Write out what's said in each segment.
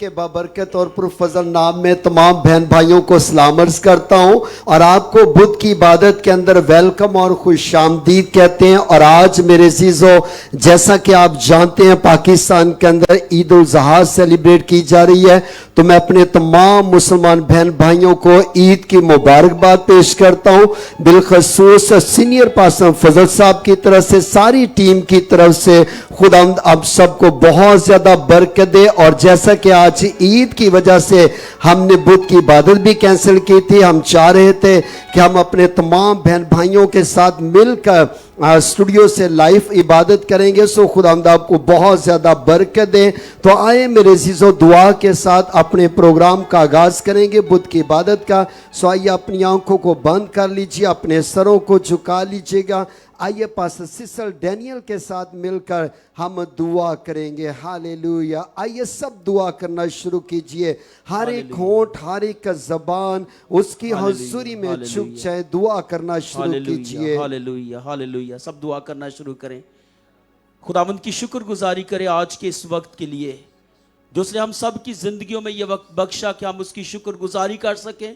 के बाबरकत और पुरफजल नाम में तमाम बहन भाइयों को सलाम अर्ज करता हूं और आपको बुद्ध की इबादत के अंदर वेलकम और खुशामदीद कहते हैं। और आज मेरे अज़ीज़ों, जैसा कि आप जानते हैं पाकिस्तान के अंदर ईद उल ज़ुहा सेलिब्रेट की जा रही है, तो मैं अपने तमाम मुसलमान बहन भाइयों को ईद की मुबारकबाद पेश करता हूं। बिलखसूस सीनियर पास्टर फजल साहब की तरफ से, सारी टीम की तरफ से खुदा आप सबको बहुत ज्यादा बरकत दे। और जैसा कि आज ईद की वजह से हमने बुद्ध की इबादत भी कैंसिल की थी, हम चाह रहे थे कि हम अपने तमाम बहन भाइयों के साथ मिलकर स्टूडियो से लाइव इबादत करेंगे। सो खुदा आपको बहुत ज़्यादा बरकत दे। तो आए मेरे अज़ीज़ों, दुआ के साथ अपने प्रोग्राम का आगाज़ करेंगे बुद्ध की इबादत का। सो आइए अपनी आंखों को बंद कर लीजिए, अपने सरों को झुका लीजिएगा। आइए पास्टर सिसल डैनियल के साथ मिलकर हम दुआ करेंगे। हालेलुया। आइए सब दुआ करना शुरू कीजिए। हर एक होंठ, हर एक ज़बान उसकी हुज़ूरी में झुक जाए। दुआ करना शुरू कीजिए। Hallelujah, hallelujah. सब दुआ करना शुरू करें। खुदावंद की शुक्रगुजारी करें आज के इस वक्त के लिए जो उसने हम सब की जिंदगियों में ये वक्त बख्शा कि हम उसकी शुक्रगुजारी कर सकें,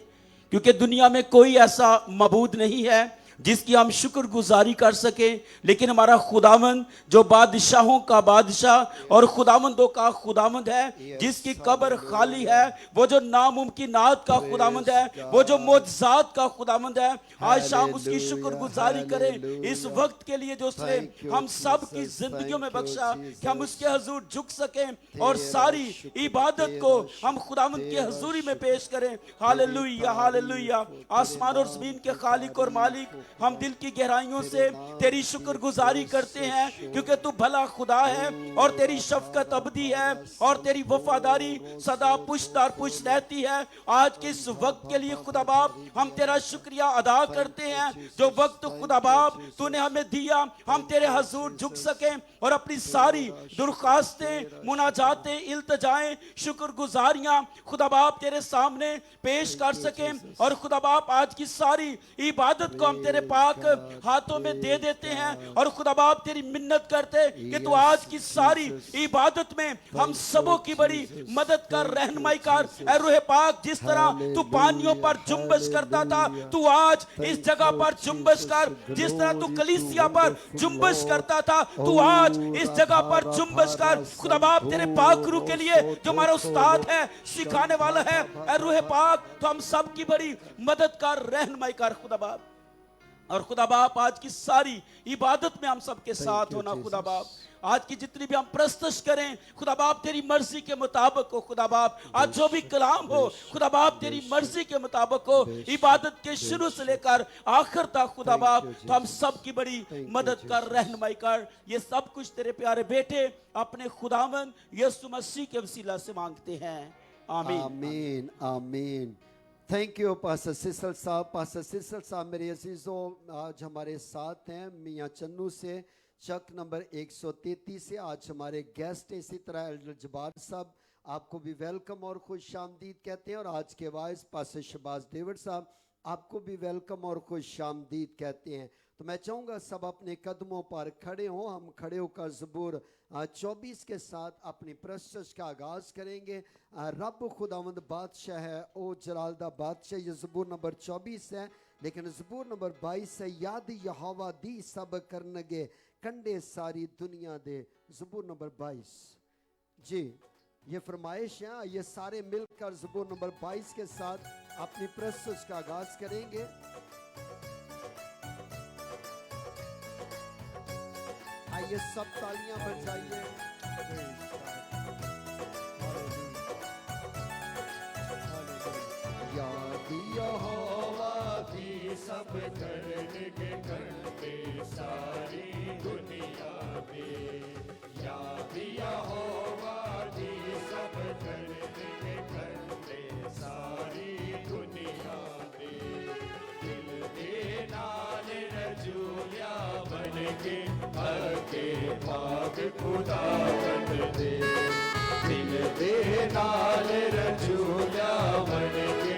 क्योंकि दुनिया में कोई ऐसा मबूद नहीं है जिसकी हम शुक्रगुजारी कर सके, लेकिन हमारा खुदावंद जो बादशाहों का बादशाह और खुदावंदों का खुदावंद है, जिसकी कब्र खाली है, वो जो नामुमकिनात का खुदावंद है, वो जो मोजज़ात का खुदावंद है, आज शाम उसकी शुक्रगुजारी करें इस वक्त के लिए जो उसने हम सब की जिंदगियों में बख्शा कि हम उसके हजूर झुक सकें और सारी इबादत को हम खुदावंद की हजूरी में पेश करें। Hallelujah, hallelujah. आसमान और ज़मीन के खालिक और मालिक, हम दिल की गहराइयों से तेरी शुक्रगुजारी करते हैं क्योंकि तू भला खुदा है और तेरी शफकत अबदी है और तेरी वफादारी सदा पुश्त दर पुश्त रहती है। आज के इस वक्त के लिए खुदा बाप हम तेरा शुक्रिया अदा करते हैं, जो वक्त खुदा बाप तूने हमें दिया हम तेरे हजूर झुक सकें और अपनी सारी दुर्खास्तें, मुनाजातें, इल्तजाएं, शुक्रगुजारियां खुदा बाप तेरे सामने पेश कर सकें। और खुदा बाप आज की सारी इबादत को हम तेरे पाक हाथों में दे देते हैं और खुदा बाप तेरी मिन्नत करते कि तू आज की सारी इबादत में हम सबों की बड़ी मदद कर, रहनुमाई कर। ऐ रूह पाक, जिस तरह तू पानियों पर जुम्बश करता था, तू आज इस जगह पर जुम्बश कर। जिस तरह तू कलीसिया पर जुम्बश करता था, तू आज इस जगह पर जुम्बश कर। खुदा बाप तेरे पाक रूह के लिए जो हमारा उस्ताद है, सिखाने वाला है, ऐ रूह पाक, तो हम सब की बड़ी मदद कर, रहनुमाई कर खुदा बाप। और खुदा बाप आज की सारी इबादत में हम सबके साथ होना खुदा बाप। आज की जितनी भी हम प्रस्तुत करें खुदा बाप तेरी मर्जी के मुताबिक हो खुदा बाप। आज जो भी कलाम हो खुदा बाप तेरी मर्जी के मुताबिक हो, इबादत के शुरू से लेकर आखिर तक खुदा बाप। तो हम सब की बड़ी मदद कर, रहनुमाई कर। ये सब कुछ तेरे प्यारे बेटे अपने खुदावंद यीशु मसीह के वसीला से मांगते हैं, आमीन, आमीन, आमीन। थैंक यू पास्टर सिसल साहब। पास्टर सिसल साहब मेरे अजीज़ों आज हमारे साथ हैं मियाँ चन्नू से, चक नंबर 133 से। आज हमारे गेस्ट इसी तरह एल्डर जबार साहब, आपको भी वेलकम और खुश आमदीद कहते हैं। और आज के वाइस पास्टर शहबाज देवर साहब, आपको भी वेलकम और खुश आमदीद कहते हैं। तो मैं चाहूँगा सब अपने कदमों पर खड़े हों। हम खड़े होकर ज़बूर 24 के साथ अपनी प्रस्तुति का आगाज़ करेंगे। रब खुदावंद बादशाह है, ओ जलालदा बादशाह। ये ज़बूर नंबर 24 है, लेकिन ज़बूर नंबर 22 है। याद यहोवा दी सब करनगे कंडे सारी दुनिया दे। ज़बूर नंबर 22 जी, ये फरमाइश है। ये सारे मिलकर ज़बूर नंबर 22 के साथ अपनी प्रस्तुति का आगाज़ करेंगे। आइए सब तालियां बजाइए। याद यहोवा की सब करनगे कंडे सारी दुनिया में। याद यहोवा की सब करनगे कंडे सारी दुनिया में। दिल दे नाल रजूलिया बनके के पाक खुदा बन दे। दिल दे नाल रजूलिया बनके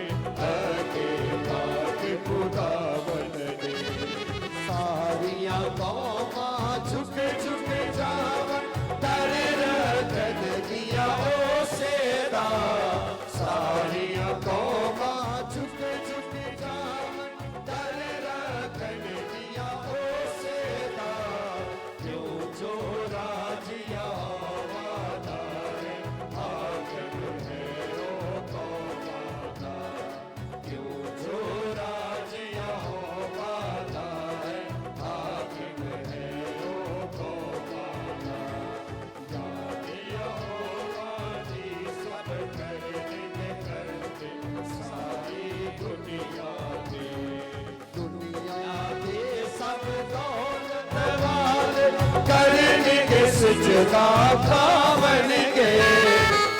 पाक खुदा बन दे। सारियां कौमां झुक झुक जावन, दर रखन दिया ओ सेदा। सिजदा खावनगे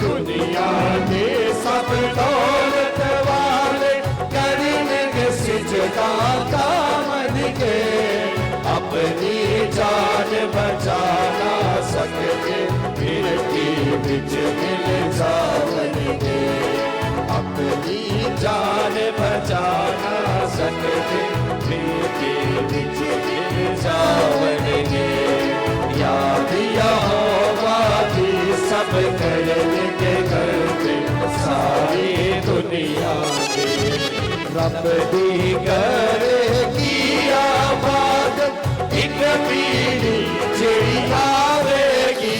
दुनिया दे सब दौलत वाले करेंगे सिजदा खावनगे अपनी जान बचा ना सकते मिट्टी बिच मिल जावनगे अपनी जान बचा ना सकते मिट्टी बिच मिल जावनगे याद यहोवा की सब करेंगे करते सारी दुनिया में रब दी करेगी आबाद एक पीढ़ी जेड़ी आवेगी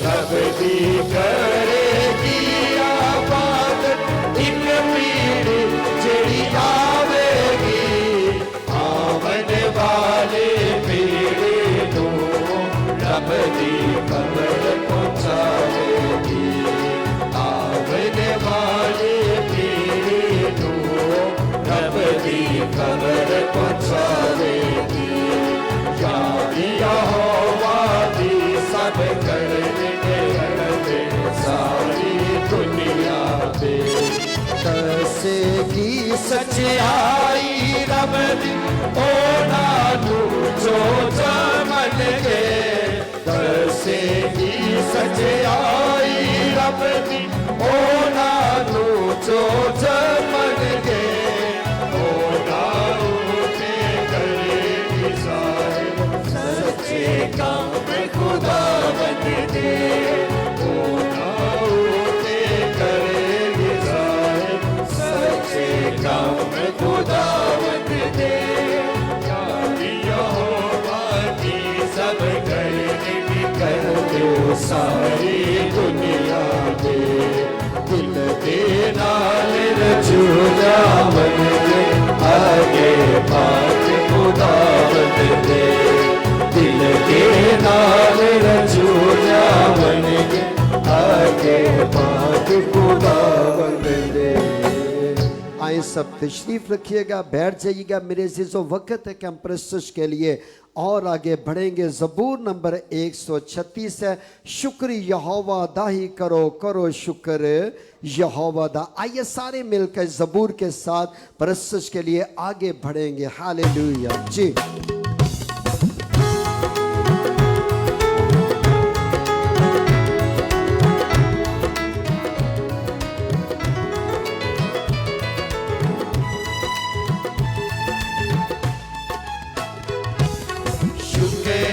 रब दी करेगी आबाद एक पीढ़ी जेड़ी आवेगी आवन वाले पीढ़ी को रब दी खबर पहुंचावेगी आवन वाले पीढ़ी को रब दी खबर पहुंचावेगी यहोवा दी सब करने सारी दुनिया पे दसेगी सच्चाई रब दी ओना नू जो जमन के दसेगी सच्चाई रब दी ओना नू जो जमन के ओना उठे करेगी सारे सच्चे काम खुदा बन दे ओना उठे करेगी सारे सच्चे काम खुदा बन दे यहोवा की सब करेगी करते सारी दुनिया दे दिल दे नाल रचूला बन दे आगे बात खुदा बन दे दिल के नाल रचूला बन दे आगे बात खुदा बन दे आए सब तशरीफ रखिएगा बैठ जाइएगा मेरे अज़ीज़ों वक्त है कि हम प्रस्तुत के लिए और आगे बढ़ेंगे ज़बूर नंबर 136 है शुक्र यहोवा दा ही करो करो शुक्र यहोवा दा आइए सारे मिलकर ज़बूर के साथ प्रस्तुत के लिए आगे बढ़ेंगे हालेलुया जी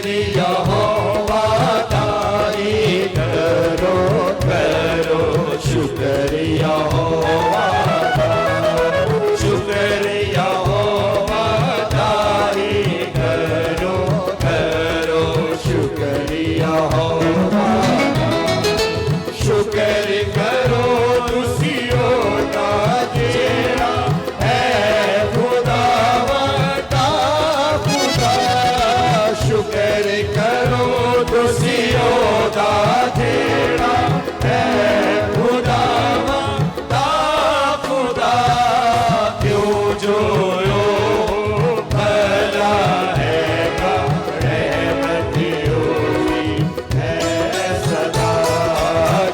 यहोवा तारी करो करो शुक्र यहोवा शुक्र यहोवा तारी करो करो शुक्र यहोवा शुक्र करो तुसियो दा जेड़ा है खुदावंदा खुदा शुक्र करो तुसियो दा जेड़ा है खुदावंदा खुदा क्यों जो भला है रहमत होती है सदा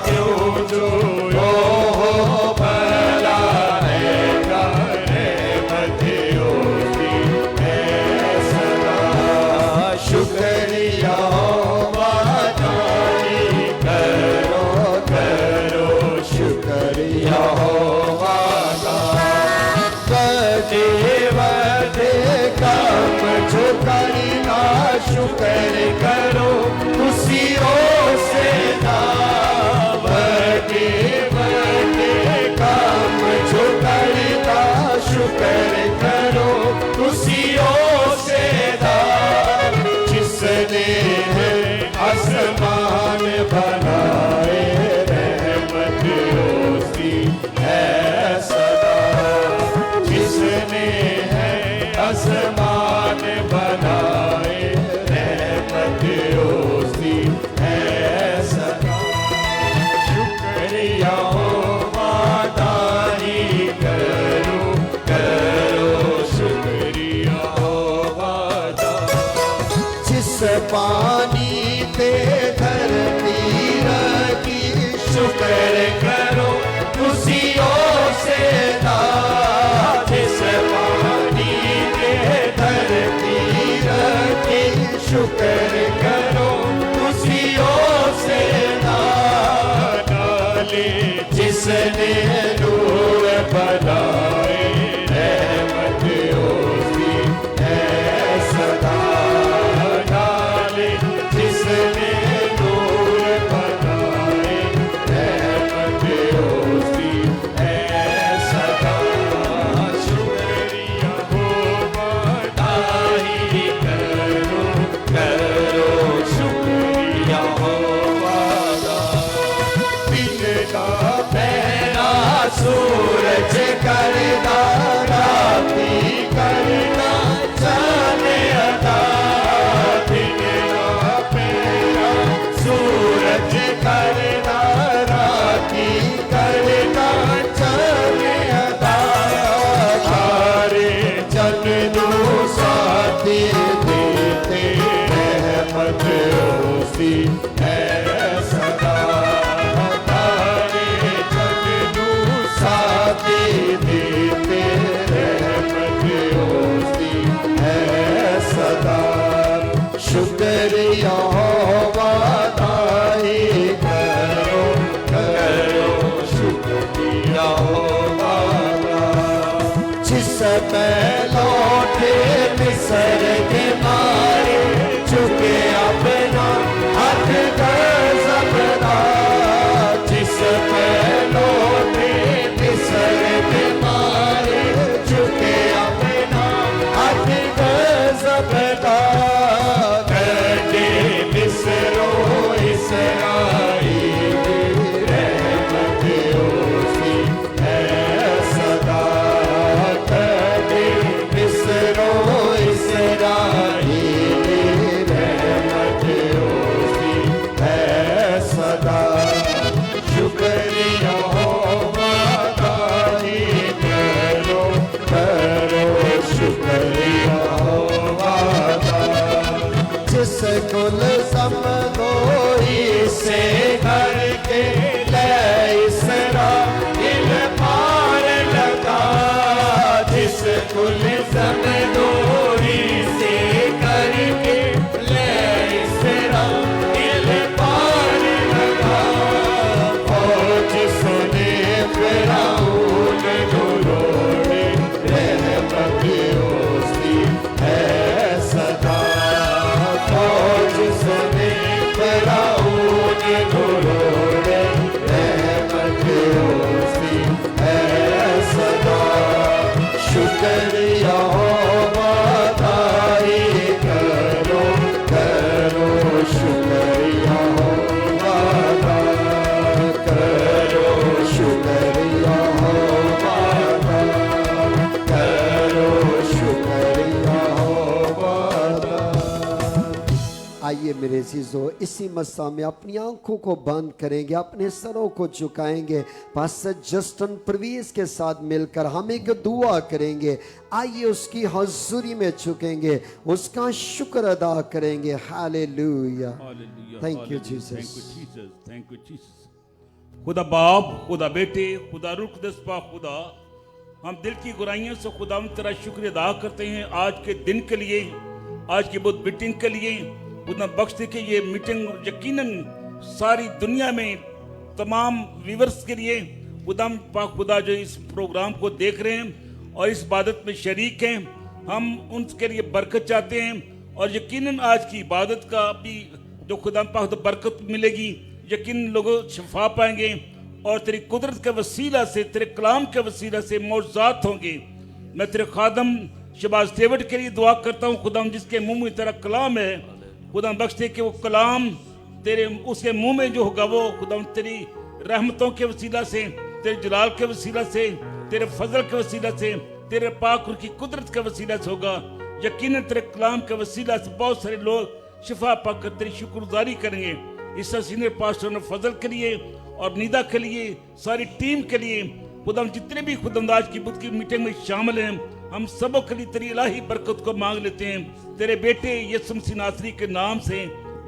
क्यों जो भला है रहमत होती है सदा शुक्रिया वादानी करो करो शुक्रिया वादा वदे वदे काम जो करना शुक्र करो खुशियों से ना वदे वदे काम जो करना शुक्र करो खुशियों से ना जिसने आसमान बनाए रहमत उसकी है सदा जिसने है आसमान बनाए रहमत उसकी है सदा शुक्रिया वादानी करो करो शुक्रिया वादा जिस पानी पे शुक्र करो खुशियों से नाथ जिस पानी के धरती रखी शुक्र करो खुशियों से नाले जिसने नूर बनाए रहमत उसकी है सदा नाले जिसने नूर बनाए रहमत उसकी है सदा शुक्रिया हो बधाई करो करो शुक्रिया हो पहला सूरज करना राती करना जाने अदा दिन पहला सूरज करना राती करना जाने अदा सारे जन्नू साथी देते रहमत उसी है सदा देते रहमत उसकी है सदा शुक्रिया वादाई करो करो शुक्रिया वादा जिस पे लौटे मिसर के मारे चुके अपना हक गज़बदा जिस पे लौटे मिसर के मारे चुके अपना हक गज़बदा करके मिसरो इसराइल रहमत उसकी है सदा करके मिसरो इसराइल रहमत उसकी है सदा शुक्रिया जिस कुल समझो इसे घर के ले इसराइल पार लगा जिस कुल समझो इसे घर के ले इसराइल पार लगा फौज सुने फिरौन दुरोड़े रहमत उसकी है सदा फौज सुने फिरौन दुरोड़े रहमत उसकी है सदा शुक्रिया वादाई करो करो शुक्रिया वादा करो शुक्रिया वादा करो शुक्रिया वादा। आइए मेरे अज़ीज़ों इसी मस्सा में अपनी आंखों को बंद करेंगे अपने सरों को झुकाएंगे पास्टर जस्टिन परवेज के साथ मिलकर हम एक दुआ करेंगे। आइए उसकी हज़ूरी में झुकेंगे उसका शुक्र अदा करेंगे। Hallelujah thank you Jesus thank you Jesus. खुदा बाप खुदा बेटे खुदा रुख दस्पा खुदा हम दिल की गुराइयों से खुदा तेरा शुक्र अदा करते हैं आज के दिन के लिए आज की बुद्ध मीटिंग के लिए खुदा बख्श दे के ये मीटिंग यकीनन सारी दुनिया में तमाम व्यूअर्स के लिए खुदा पाक खुदा जो इस प्रोग्राम को देख रहे हैं और इस इबादत में शरीक हैं हम उनके लिए बरकत चाहते हैं और यकीनन आज की इबादत का भी जो खुदा पाक बरकत मिलेगी यकीन लोगों शफा पाएंगे और तेरी कुदरत के वसीला से तेरे कलाम के वसीला से मौजूद होंगे। मैं तेरे खादम शहबाज डेविड के लिए दुआ करता हूँ खुदा जिसके मुंह में तेरा कलाम है खुदा बख्श दे कि वो कलाम तेरे उसके मुंह में जो होगा वो खुदा तेरी रहमतों के वसीला से तेरे जलाल के वसीला से तेरे फजल के वसीला से तेरे पाक की कुदरत के वसीला से होगा। यकीनन तेरे कलाम के वसीला से बहुत सारे लोग शिफा पाकर तेरी शुक्रगुजारी करेंगे। इस सीनियर पास्टर ने फजल के लिए और निदा के लिए सारी टीम के लिए खुदा जितने भी खुदांदाज की बुद्ध की मीटिंग में शामिल हैं हम सबों के लिए तेरी इलाही बरकत को मांग लेते हैं तेरे बेटे यीशु मसीह नासरी के नाम से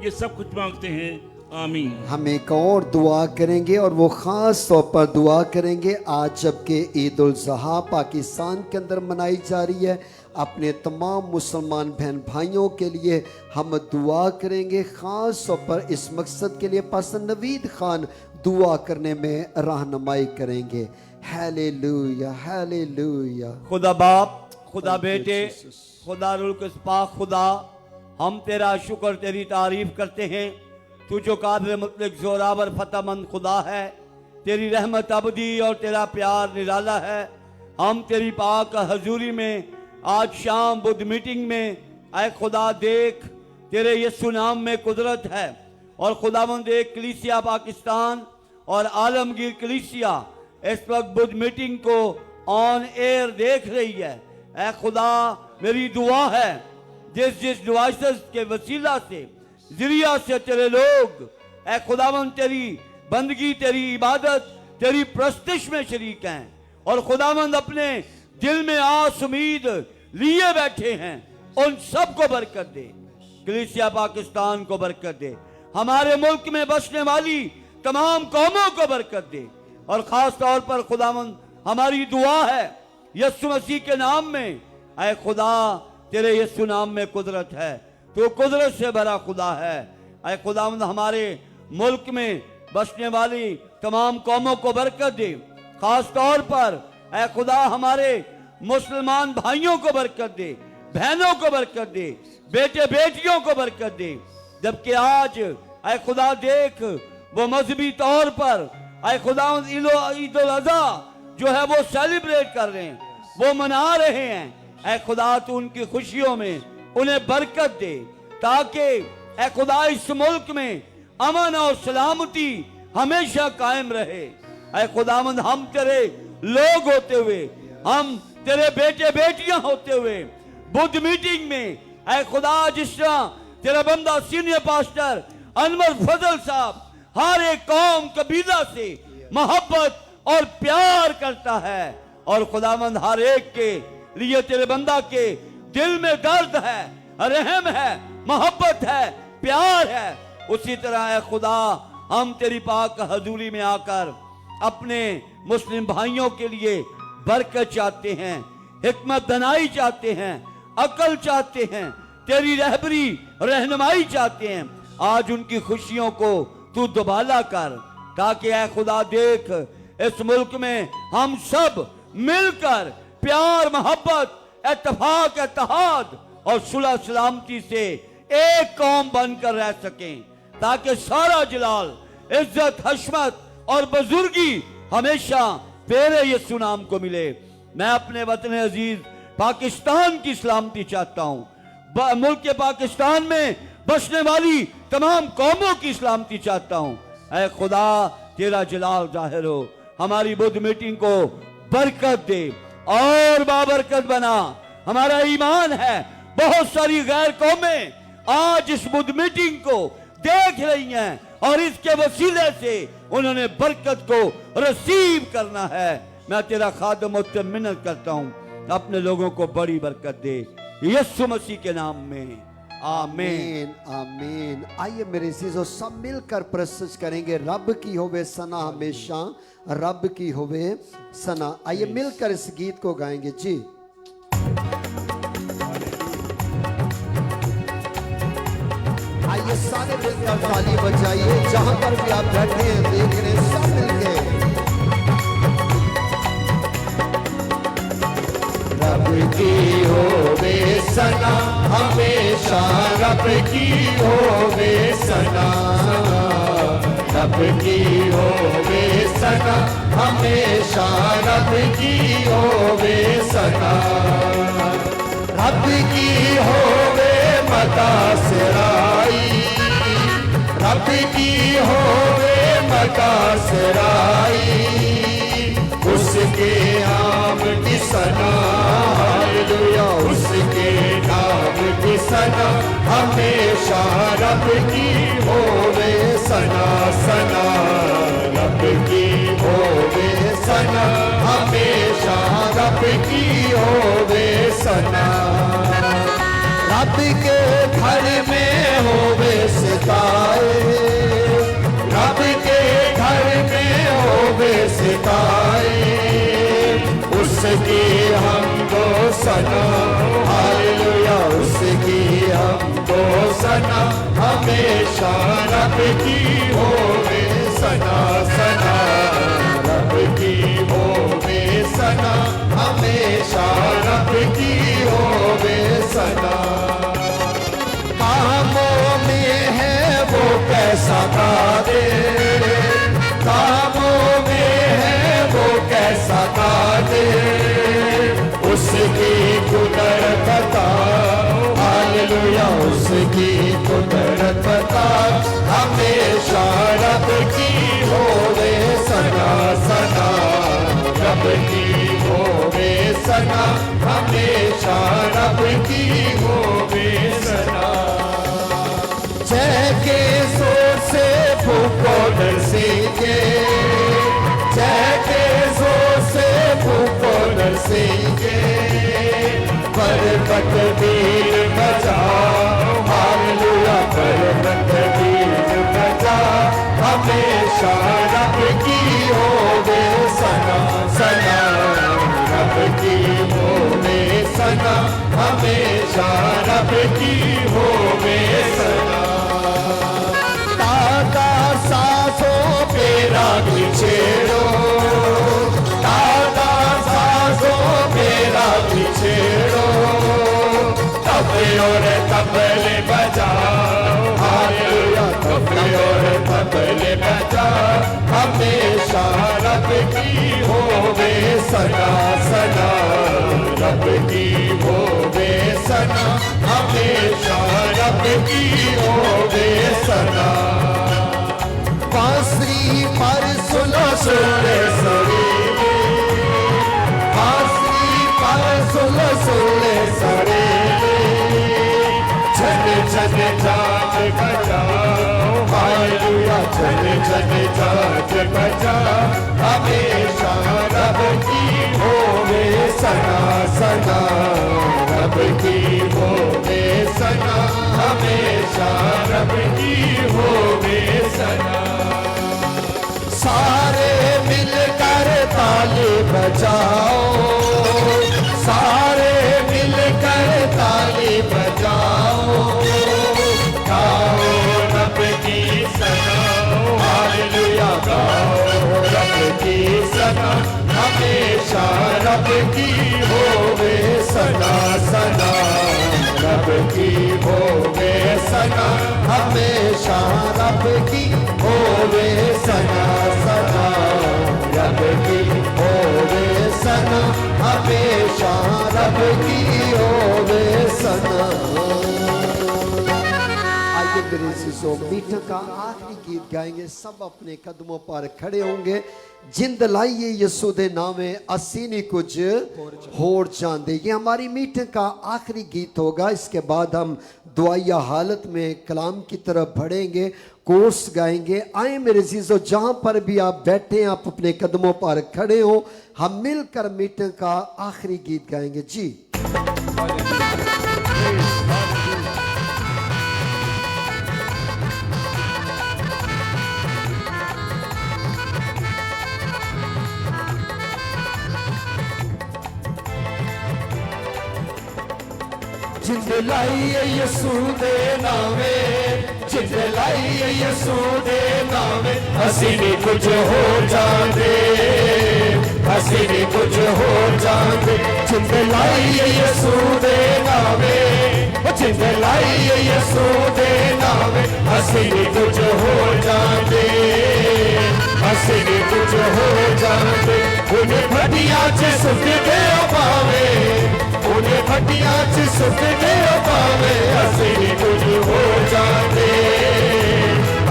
ये सब कुछ मांगते हैं आमीन। हम एक और दुआ करेंगे और वो ख़ास तौर पर दुआ करेंगे आज जबकि ईद उल ज़ुहा पाकिस्तान के अंदर मनाई जा रही है, अपने तमाम मुसलमान बहन भाइयों के लिए हम दुआ करेंगे। ख़ास तौर पर इस मकसद के लिए पास्टर नवीद खान दुआ करने में रहनुमाई करेंगे। Hallelujah hallelujah. खुदा बाप, खुदा बेटे, खुदा रुल पाक खुदा, हम तेरा शुक्र तेरी तारीफ करते हैं। तू जो काबिल मुतलक जोरावर फतहमंद खुदा है, तेरी रहमत अबदी और तेरा प्यार निराला है। हम तेरी पाक हजूरी में आज शाम बुद्ध मीटिंग में आए खुदा देख, तेरे यीशु नाम में कुदरत है और खुदावंद एक कलीसिया पाकिस्तान और आलमगीर कलीसिया इस वक्त बुद्ध मीटिंग को ऑन एयर देख रही है। ऐ खुदा मेरी दुआ है जिस जिस डिवाइसेस के वसीला से जरिया से तेरे लोग ऐ खुदावंद तेरी बंदगी, तेरी इबादत, तेरी प्रस्तिश में शरीक हैं और खुदावंद अपने दिल में आस उम्मीद लिए बैठे हैं, उन सब को बरकत दे। कलीसिया पाकिस्तान को बरकत दे, हमारे मुल्क में बसने वाली तमाम कौमों को बरकत दे और खास तौर पर खुदावंद हमारी दुआ है यीशु मसीह के नाम में। ऐ खुदा तेरे यीशु नाम में कुदरत है, तो कुदरत से भरा खुदा है। ऐ खुदावंद हमारे मुल्क में बसने वाली तमाम कौमों को बरकत दे, खास तौर पर ऐ खुदा हमारे मुसलमान भाइयों को बरकत दे, बहनों को बरकत दे, बेटे बेटियों को बरकत दे। जबकि आज ऐ खुदा देख वो मजहबी तौर पर ऐ खुदावंद ईद उल अज़हा जो है वो सेलिब्रेट कर रहे हैं, वो मना रहे हैं। ऐ खुदा तू उनकी खुशियों में उन्हें बरकत दे, ताकि ऐ खुदा इस मुल्क में अमन और सलामती हमेशा कायम रहे। ऐ खुदावंद हम तेरे लोग होते हुए, हम तेरे बेटे बेटियां होते हुए बुद्ध मीटिंग में ऐ खुदा जिस तरह तेरा बंदा सीनियर पास्टर अनवर फजल साहब हर एक कौम कबीला से मोहब्बत और प्यार करता है और खुदावंद हर एक के लिए तेरे बंदा के दिल में दर्द है, रहम है, मोहब्बत है, प्यार है। उसी तरह है खुदा हम तेरी पाक हजूरी में आकर अपने मुस्लिम भाइयों के लिए बरकत चाहते हैं, हिकमत दनाई चाहते हैं, अकल चाहते हैं, तेरी रहबरी रहनुमाई चाहते हैं। आज उनकी खुशियों को तू दुबाला कर, ताकि ऐ खुदा देख इस मुल्क में हम सब मिलकर प्यार, मोहब्बत, इत्तेफाक, इत्तेहाद और सुलह सलामती से एक कौम बनकर रह सकें, ताकि सारा जलाल, इज्जत, हशमत और बुजुर्गी हमेशा तेरे यीशु नाम को मिले। मैं अपने वतन अजीज पाकिस्तान की सलामती चाहता हूँ, मुल्क के पाकिस्तान में बसने वाली तमाम कौमों की सलामती चाहता हूँ। ऐ खुदा तेरा जलाल जाहिर हो, हमारी बुद्ध मीटिंग को बरकत दे और बाबरकत बना। हमारा ईमान है बहुत सारी गैर कौमें आज इस बुद्ध मीटिंग को देख रही हैं और इसके वसीले से उन्होंने बरकत को रिसीव करना है। मैं तेरा खादम और मिन्नत करता हूँ, अपने लोगों को बड़ी बरकत दे यीशु मसीह के नाम में, आमीन आमीन। आइए मेरे अजीजों सब मिलकर प्रस्तुत करेंगे रब की होवे सना, हमेशा रब की होवे सना। आइए मिलकर इस गीत को गाएंगे जी। आइए सारे मिलकर ताली बजाइए, जहां पर भी आप बैठे हैं देख रहे हैं, सब मिलके रब की होवे सना, हमेशा रब की होवे सना, रब की होवे सना, हमेशा रब की होवे सना, रब की होवे मता सिराई, रब की होवे मता सिराई, उसके नाम की सना, हालेलुया, उसके नाम की सना, हमेशा रब की होवे सना, सना रब की होवे सना, हमेशा रब की होवे सना, रब के घर में होवे सितारे, हमेशा रब की होवे सना सना, रब की होवे सना, हमेशा रब की होवे सना। कामों में है वो कैसा कादिर, कामों में है वो कैसा कादिर, उसकी कुदरत बता, हालेलुया, उसकी कुदरत बता, हमेशा रब की होवे सना सना, रब की होवे सना, हमेशा रब की होवे सना। जय के जोर से भूखो नरसिंह, जय के जोर से भूखो नरसिंह, पर्वत वीर बजा, हालेलुया, पर्वत वीर बजा, हमेशा रब की होवे सना सना, रब की होवे सना, हमेशा रब की होवे सना। ताका सांसों पे राग छेड़ो, ताका सांसों पे राग छेड़ो, तबले और तबले बजाओ, हालेलुया, तबले और तबले बजाओ, हमेशा रब की होवे सना सना, रब की होवे सना, हमेशा रब की होवे सना। बांसुरी पर सुनो सुने सरीले, बांसुरी पर सुनो सुने सरीले, छन छन जाग बजाओ, हालेलुया, छन छन जाग बजाओ, हमेशा रब की होवे सना सना, रब की होवे सना, हमेशा रब की होवे सना। सारे मिलकर ताली बजाओ, सारे मिलकर ताली बजाओ, गाओ रब की सना, हालेलुया, गाओ रब की सना, हमेशा रब की होवे सना सना, रब की होवे सना, हमेशा रब की होवे सना सना, रब की होवे सना, हमेशा रब की होवे सना। आइए मेरे अज़ीज़ों, मीठा का आखिरी गीत गाएंगे, सब अपने कदमों पर खड़े होंगे। जिंद लाइए यसू दे नामे, असी नहीं कुछ होर चांदे, ये हमारी मीटिंग का आखिरी गीत होगा। इसके बाद हम दुआया हालत में कलाम की तरफ बढ़ेंगे, कोर्स गाएंगे। आए मेरे अज़ीज़ों, जहाँ पर भी आप बैठे हैं, आप अपने कदमों पर खड़े हो, हम मिलकर मीटिंग का आखिरी गीत गाएंगे जी। जिंद लाइए यसू दे नावे, जिंद लाइए यसू दे नावे, असी नहीं कुछ हो जाते, असी नहीं कुछ हो जाते। जिंद लाइए यसू दे नावे, जिंद लाइए यसू दे नावे, असी नहीं कुछ हो जाते, असी नहीं कुछ हो जाते। उन्हें भटिया च सुखदे पावे, उन्हें भटिया च सुखदे पावे, असी नहीं कुछ हो जाते,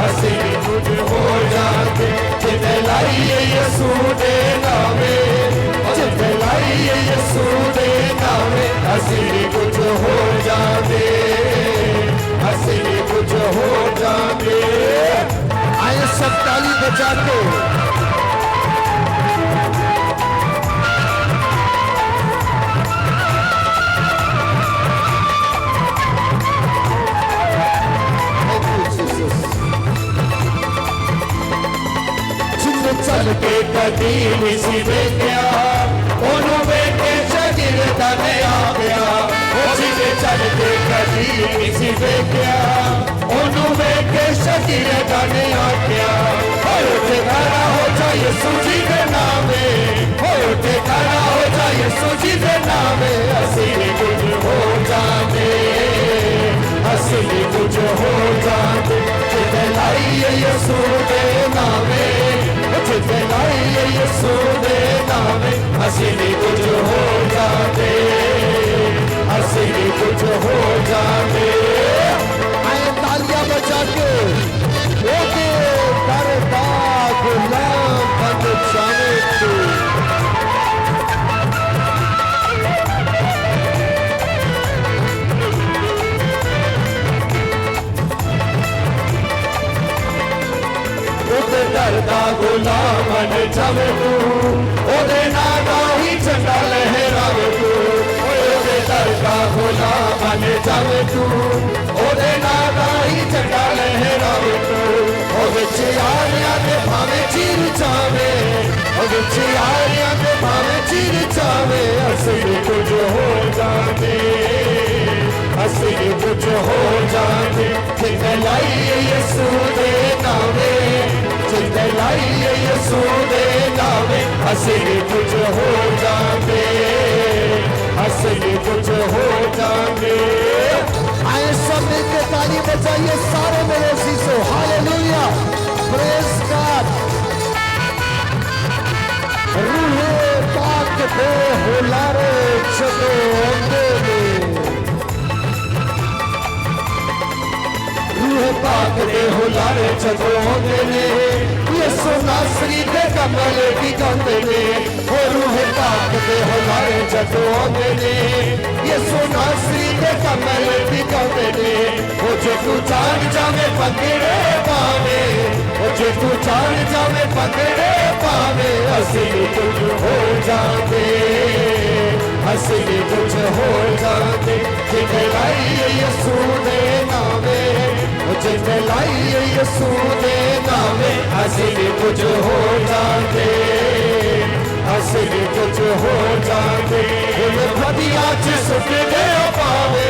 असी नहीं कुछ हो जाते। जिंद लाइए यसू दे नावे, जिंद लाइए यसू दे नावे, असी नहीं कुछ हो जाते, असी नहीं कुछ हो जाते। आए सब ताली बजाते, चल के कदी नहीं सी वेख्या, ओनू वेख के शगिरदा ने आ गया। ओ जिन्हें चल के कदी नहीं सी वेख्या, ओनू वेख गिरे गाने आख्या होए उठे खड़ा हो जाए सूजी दे नामे होए उठे खड़ा हो जाए सूजी दे नामे असली कुछ हो जाते असली कुछ हो जाते जिते लाइए यसू दे नामे जिते लाइए यसू दे नामे असली कुछ हो जाते असली कुछ हो जाते आए तालियां बजा के ओके करदा गुलाम बन जाने तू उते डरदा गुलाम बन जावे तू ओदे नादा ही झंडा लहरावे तू ओदे डरदा गुलाम बन जावे तू ओदे नादा ही झंडा लहरावे तू ओदे चियारियां दे भावे चीर जावे ओदे चियारियां दे भावे चीर जावे असली कुछ हो जाते असली कुछ हो जाते जिंदे लाइए यसू दे नामे जिंदे लाइए यसू दे नामे असली कुछ हो जाते असली कुछ हो जाते आए सब मिलके ताली बजाइए सारे मेरे शीशो हालेलुया प्रेज गॉड रूहे पाक पे हुलारे चलो अंदे रूह पाक दे हुलारे चदरों ने यसू नासरी दे कमल की गंदे ने ओ रूह पाक दे हुलारे चदरों ने यसू नासरी दे कमल की गंदे ने ओ जे तू जान जावे पकड़े पावे ओ जे तू जान जावे पकड़े पावे असली कुछ हो जाते असली कुछ हो जाते जिंदे लाइए यसू दे नामे जिंदे लाइए यसू दे नामे असली कुछ हो जाते असली कुछ हो जाते उन भटिया च सुट दे पावे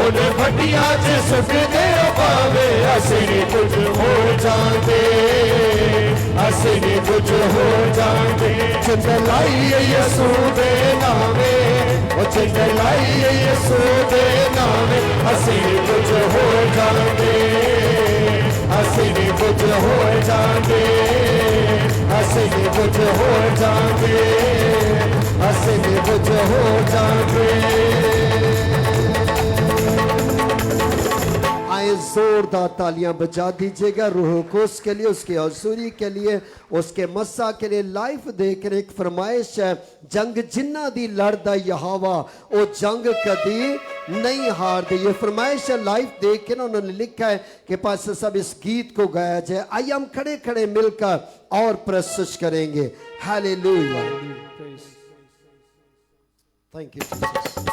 उन भटिया च सुट दे पावे असली कुछ हो जाते असली कुछ हो जाते जिंदे लाइए यसू दे नामे जिंदे लाइए यसू दे नामे असली कुछ हो जाते असली कुछ हो जाते असली कुछ हो जाते असली कुछ हो जाते आए जोरदार तालियां बजा दीजिएगा रूह कुस के लिए उसके हसूरी के लिए उसके मस्सा के लिए लाइफ देख रहे एक फरमाइश है जंग जिन्ना दी लड़दा यहोवा ओ जंग कदी नहीं हार दे ये फरमाइश है लाइफ देख के ना उन्होंने लिखा है कि पास सब इस गीत को गाया जाए आइए हम खड़े खड़े मिलकर और प्रस्तुत करेंगे हालेलुया थैंक यू जीसस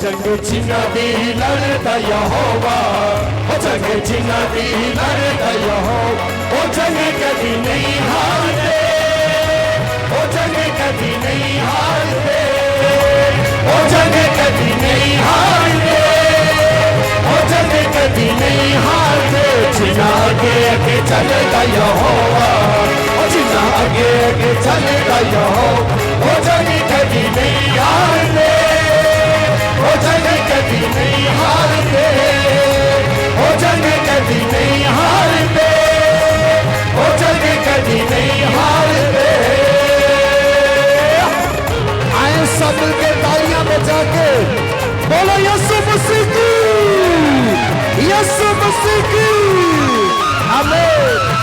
जंग जिन्ना दी लड़दा यहोवा ओ जंग जिन्ना दी लड़दा यहोवा ओ जंग कभी नहीं हारते ओ जंग कभी नहीं हारते ओ जंग कभी नहीं हारते ओ जंग कभी नहीं हारते जिन्ना आगे चलता यहोवा ओ जिन्ना आगे चलता यहोवा ओ जंग कभी नहीं हारते ओ जंग कभी नहीं हारते ओ जंग कभी नहीं हारते ओ जंग कभी नहीं हारते आए सब मिलकर तालियां बजा के बोलो यीशु मसीह की यीशु मसीह की आमीन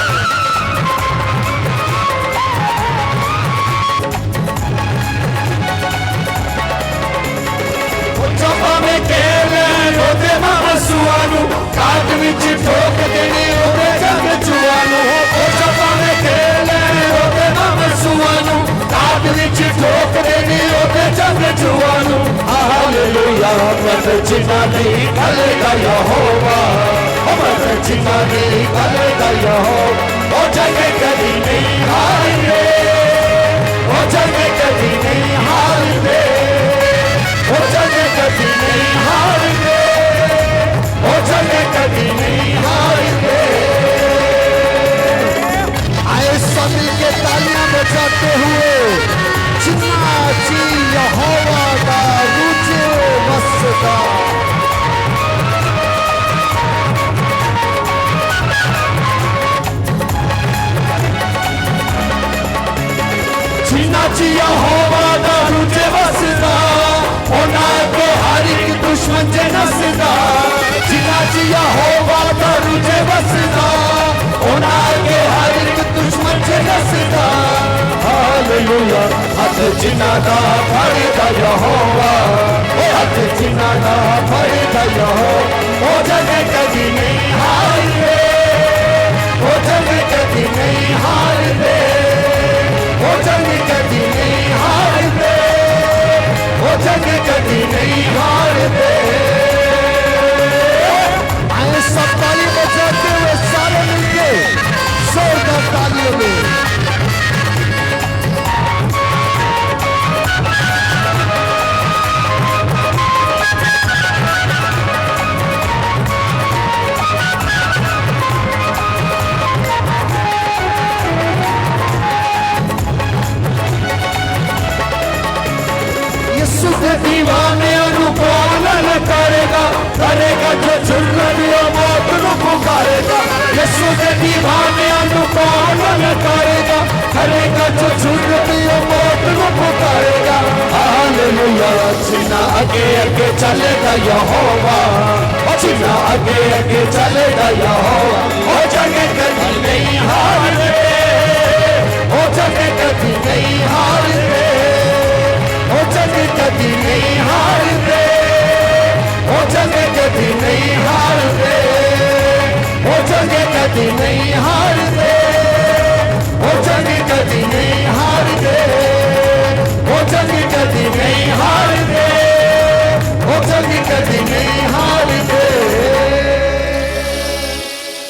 में केले रोते मामा सुआनु काट विच ठोक देने ओदे जग चुआनु ओ चपा में केले रोते मामा सुआनु काट विच ठोक देने ओदे जग चुआनु हालेलुया मत जिना नहीं कलेगा यहोवा, मत जिना नहीं कलेगा यहोवा। वो जंग कभी नहीं हारेंगे, वो जंग कभी नहीं हारेंगे, वो जंग कभी नहीं हारेंगे, वो जंग कभी नहीं हारेंगे। आए सभी के तालियां बजाते हुए जिन्ना जी यहोवा दा रुचे वसदा। जिन्ना जी यहोवा दा रुचे वसदा, होना को हर एक दुश्मन जे नसदा। जिन्ना जी यहोवा दा रुचे वसदा, होना के हर एक दुश्मन जे नसदा। हालेलुया, हथ जिन्ना दा फड़दा यहोवा, ओ हथ जिन्ना दा फड़दा यहोवा। ओ जग कभी नहीं हारेंगे, ओ जग कभी नहीं हारेंगे, ओ जग कभी नहीं हारेंगे, ओ जग कभी नहीं हारेंगे। आए सब ताली बजाते हुए सारे मिलके जोरदार तालियों में। यीशु के दीवाने अनुपालन करेगा, करेगा जो झुर्रियों मौत को पुकारेगा। यीशु के दीवाने अनुपालन करेगा, करेगा जो झुर्रियों मौत को पुकारेगा। हालेलुया, जिन्ना आगे आगे चलेगा यहोवा, जिन्ना आगे आगे चलेगा यहोवा। ओ जगह कभी नहीं हारेंगे, ओ जगह कभी नहीं हारेंगे, ओ जग कभी नहीं हारेंगे, ओ जग कभी नहीं हारेंगे, ओ जग कभी नहीं हारेंगे, ओ जग कभी नहीं हारेंगे, ओ जग कभी नहीं हारेंगे, ओ जग कभी नहीं हारेंगे।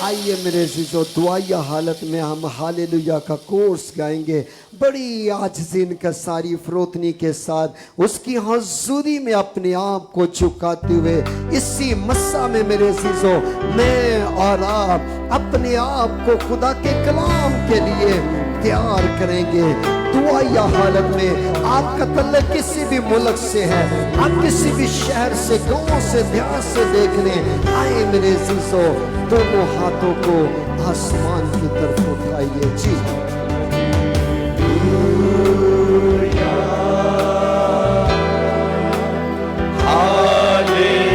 आइए मेरे अज़ीज़ों, दुआया हालत में हम हालेलुया का कोर्स गाएंगे बड़ी आजिज़ी इनकसारी फरोतनी के साथ, उसकी हुज़ूरी में अपने आप को झुकाते हुए इसी मस्सा में मेरे अज़ीज़ों मैं और आप अपने आप को खुदा के कलाम के लिए तैयार करेंगे। दुआया हालत में आपका तल्लुक किसी भी मुल्क से है, आप किसी भी शहर से, गांव से, ध्यान से देखने आए मेरे अज़ीज़ों, दोनों हाथों को आसमान की तरफ उठाइए जी। Hallelujah.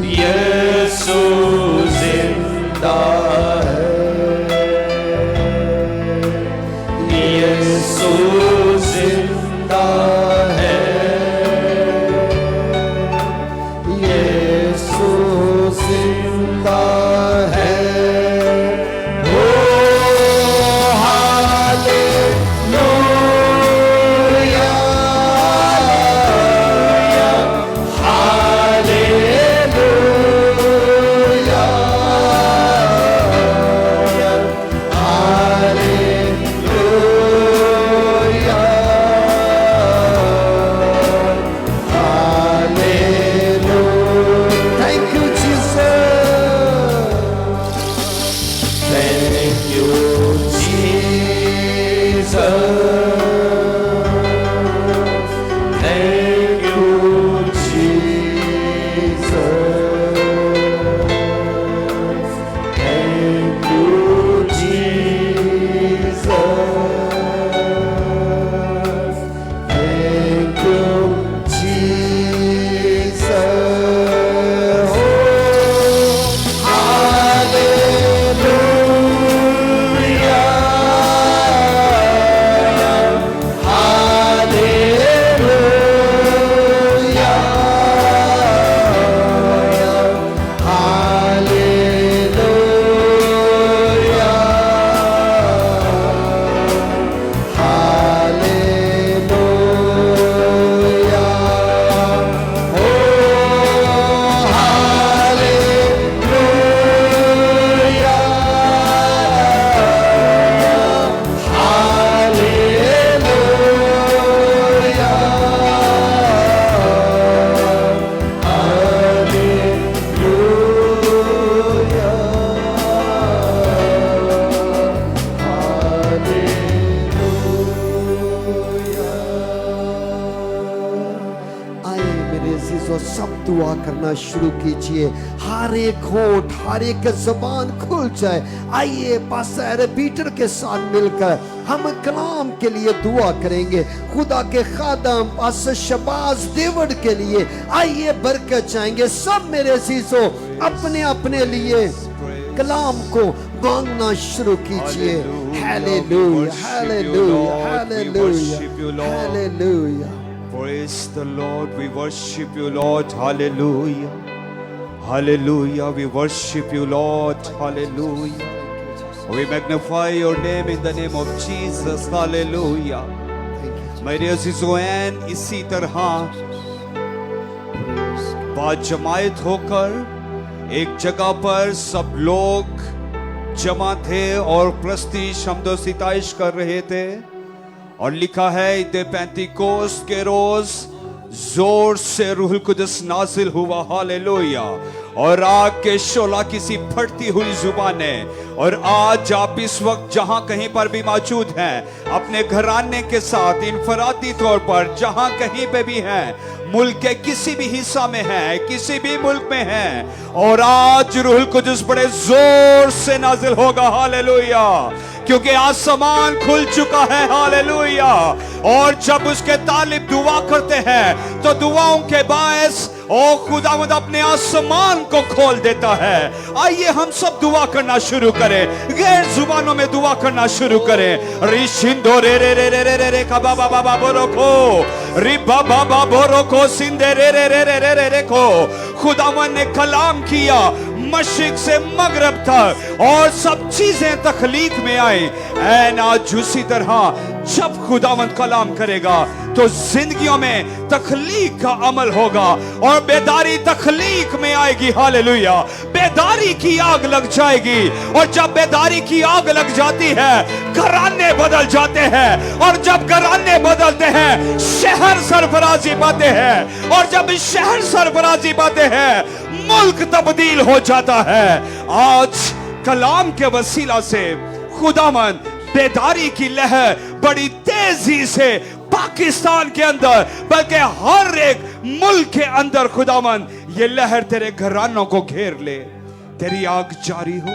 यीशु जिंदा है, यीशु जिंदा है, यीशु जिंदा है। ओ हालेलुया, हालेलुया, हालेलुया, हालेलुया। Thank you, Jesus. Thank you, Jesus. Thank you, Jesus. Thank you, Jesus. Thank you, Jesus. Oh, hallelujah, आए मेरे अजीजों, सब दुआ करना शुरू कीजिए। हर एक होंठ, हर एक जुबान खुल जाए। आइए पास्टर पीटर के साथ मिलकर हम कलाम के लिए दुआ करेंगे। खुदा के खादम पास्टर शबाज देवड़ के लिए आइए बरकत चाहेंगे। सब मेरे अजीजों अपने अपने लिए कलाम को मांगना शुरू कीजिए। हालेलुया, हालेलुया, हालेलुया, hallelujah. Praise the Lord, we worship you, Lord, hallelujah. Hallelujah, we worship you, Lord, hallelujah. We magnify your name in the name of Jesus, hallelujah. मेरे अज़ीज़ों, इसी तरह बाजमायत होकर एक जगह पर सब लोग जमा थे और प्रस्ती शम्दो सिताइश कर रहे थे। और लिखा है ईद पेंतिकोस्त के रोज जोर से रूहुल कुदस नाजिल हुआ, हालेलुया। और आग के शोला किसी फटती हुई जुबानें। और आज आप इस वक्त जहां कहीं पर भी मौजूद हैं, अपने घराने के साथ इनफरादी तौर पर जहां कहीं पे भी हैं, मुल्क के किसी भी हिस्सा में हैं, किसी भी मुल्क में हैं, और आज रूहुल कुदस बड़े जोर से नाजिल होगा, हालेलुया। क्योंकि आसमान खुल चुका है, हालेलुया। और जब उसके तालिब दुआ करते हैं तो दुआओं के बायस ओ खुदावंद अपने आसमान को खोल देता है। आइए हम सब दुआ करना शुरू करें, गैर जुबानों में दुआ करना शुरू करें। रिशिंदो रे रे रे रे रे रे रे का बाबा बाबा बोरोको रि बाबा बाबा बोरोको सिंदे रे रे रे रे रे रे रे को। खुदावंद ने कलाम किया मशरिक से मगरब तक और सब चीजें तखलीक में आई। ऐन आज उसी तरह जब खुदावंद कलाम करेगा तो जिंदगियों में तखलीक का अमल होगा और बेदारी तखलीक में आएगी, हालेलुया। बेदारी की आग लग जाएगी और जब बेदारी की आग लग जाती है घराने बदल जाते हैं, और जब घराने बदलते हैं शहर सरफराजी पाते हैं, और जब शहर सरफराजी पाते हैं मुल्क तब्दील हो जाता है। आज कलाम के वसीला से खुदावंद बेदारी की लहर बड़ी तेजी से पाकिस्तान के अंदर बल्कि हर एक मुल्क के अंदर खुदावंद ये लहर तेरे घरानों को घेर ले, तेरी आग जारी हो।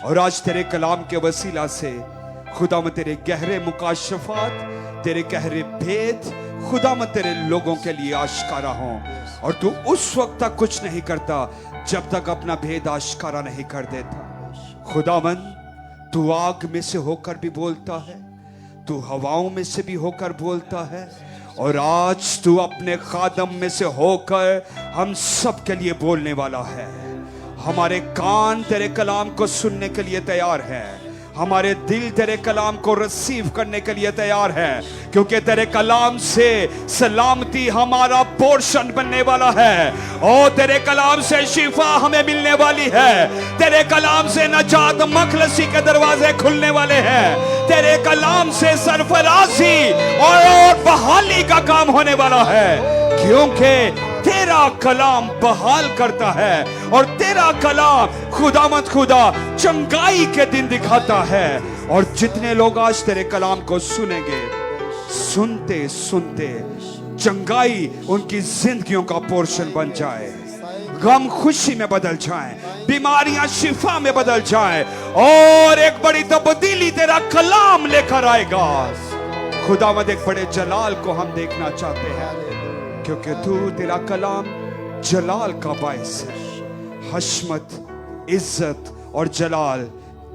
और आज तेरे कलाम के वसीला से खुदावंद तेरे गहरे मुकाशफात, तेरे गहरे भेद खुदा मैं तेरे लोगों के लिए आश्कारा हूं, और तू उस वक्त तक कुछ नहीं करता जब तक अपना भेद आश्कारा नहीं कर देता। खुदावन, तू आग में से होकर भी बोलता है, तू हवाओं में से भी होकर बोलता है, और आज तू अपने खादम में से होकर हम सब के लिए बोलने वाला है। हमारे कान तेरे कलाम को सुनने के लिए तैयार है, हमारे दिल तेरे कलाम को रिसीव करने के लिए तैयार है, क्योंकि तेरे कलाम से सलामती हमारा पोर्शन बनने वाला है। ओ तेरे कलाम से शिफा हमें मिलने वाली है, तेरे कलाम से नजात मखलसी के दरवाजे खुलने वाले हैं, तेरे कलाम से सरफराजी और बहाली का काम होने वाला है, क्योंकि तेरा कलाम बहाल करता है, और तेरा कलाम खुदामद खुदा चंगाई के दिन दिखाता है। और जितने लोग आज तेरे कलाम को सुनेंगे, सुनते सुनते चंगाई उनकी जिंदगियों का पोर्शन बन जाए, गम खुशी में बदल जाए, बीमारियां शिफा में बदल जाए, और एक बड़ी तब्दीली तेरा कलाम लेकर आएगा। खुदावंद, एक बड़े जलाल को हम देखना चाहते हैं, क्योंकि तू, तेरा कलाम जलाल का बाइस है। हशमत, इज्जत और जलाल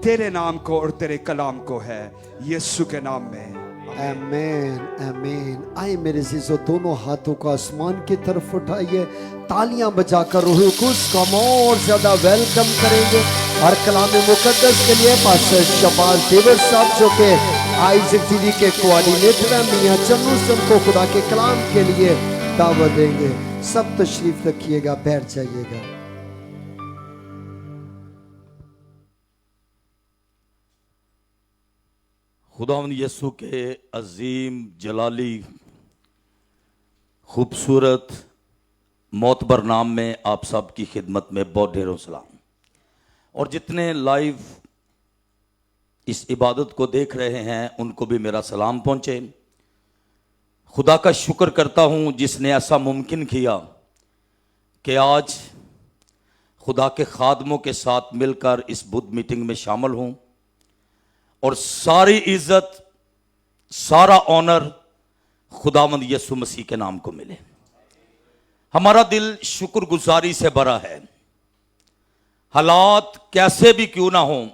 तेरे नाम को और तेरे कलाम को है, यीशु के नाम में। आमीन आमीन। आए मेरे अज़ीज़ों, दोनों हाथों को आसमान की तरफ उठाइए, तालियां बजाकर रूह कुद्स को हम और ज्यादा वेलकम करेंगे। और कलाम मुकद्दस के लिए पास्टर शबाज देवर साहब, जो के आइज़ैक टीवी के कोऑर्डिनेटर हैं, मियां चन्नू सर को खुदा के कलाम के लिए दावत देंगे। सब तशरीफ रखिएगा, बैठ जाइएगा। खुदावंद यीशु के अजीम जलाली खूबसूरत मोतबर नाम में आप सब की खिदमत में बहुत ढेरों सलाम। और जितने लाइव इस इबादत को देख रहे हैं उनको भी मेरा सलाम पहुंचे। खुदा का शुक्र करता हूं जिसने ऐसा मुमकिन किया कि आज खुदा के खादमों के साथ मिलकर इस बुद्ध मीटिंग में शामिल हूं, और सारी इज्जत, सारा ऑनर खुदावंद यीशु मसीह के नाम को मिले। हमारा दिल शुक्रगुजारी से भरा है। हालात कैसे भी क्यों ना हो,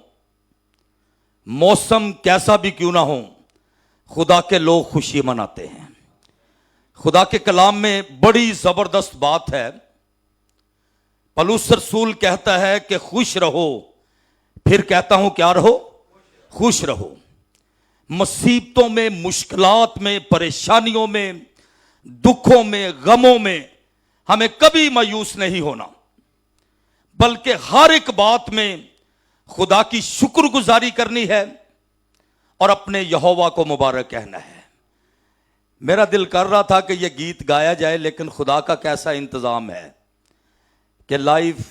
मौसम कैसा भी क्यों ना हो, खुदा के लोग खुशी मनाते हैं। खुदा के कलाम में बड़ी जबरदस्त बात है। पौलुस रसूल कहता है कि खुश रहो, फिर कहता हूं क्या रहो? खुश रहो। मुसीबतों में, मुश्किलात में, परेशानियों में, दुखों में, गमों में हमें कभी मायूस नहीं होना, बल्कि हर एक बात में खुदा की शुक्रगुजारी करनी है और अपने यहोवा को मुबारक कहना है। मेरा दिल कर रहा था कि यह गीत गाया जाए, लेकिन खुदा का कैसा इंतजाम है कि लाइव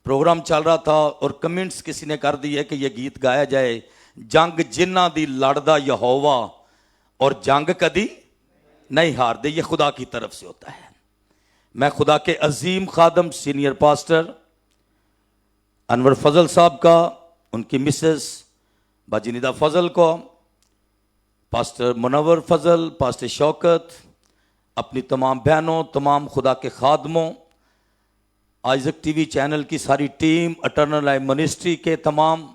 प्रोग्राम चल रहा था और कमेंट्स किसी ने कर दिए कि यह गीत गाया जाए, जंग जिन्ना दी लड़दा यहोवा और जंग कदी नहीं हार दे। ये खुदा की तरफ से होता है। मैं खुदा के अजीम खादम सीनियर पास्टर अनवर फजल साहब का, उनकी मिसेस बाजिनिदा फजल को, पास्टर मुनव्वर फजल, पास्टर शौकत, अपनी तमाम बहनों, तमाम खुदा के खादमों, आइज़ैक टीवी चैनल की सारी टीम, अटर्नल लाइफ मिनिस्ट्री के तमाम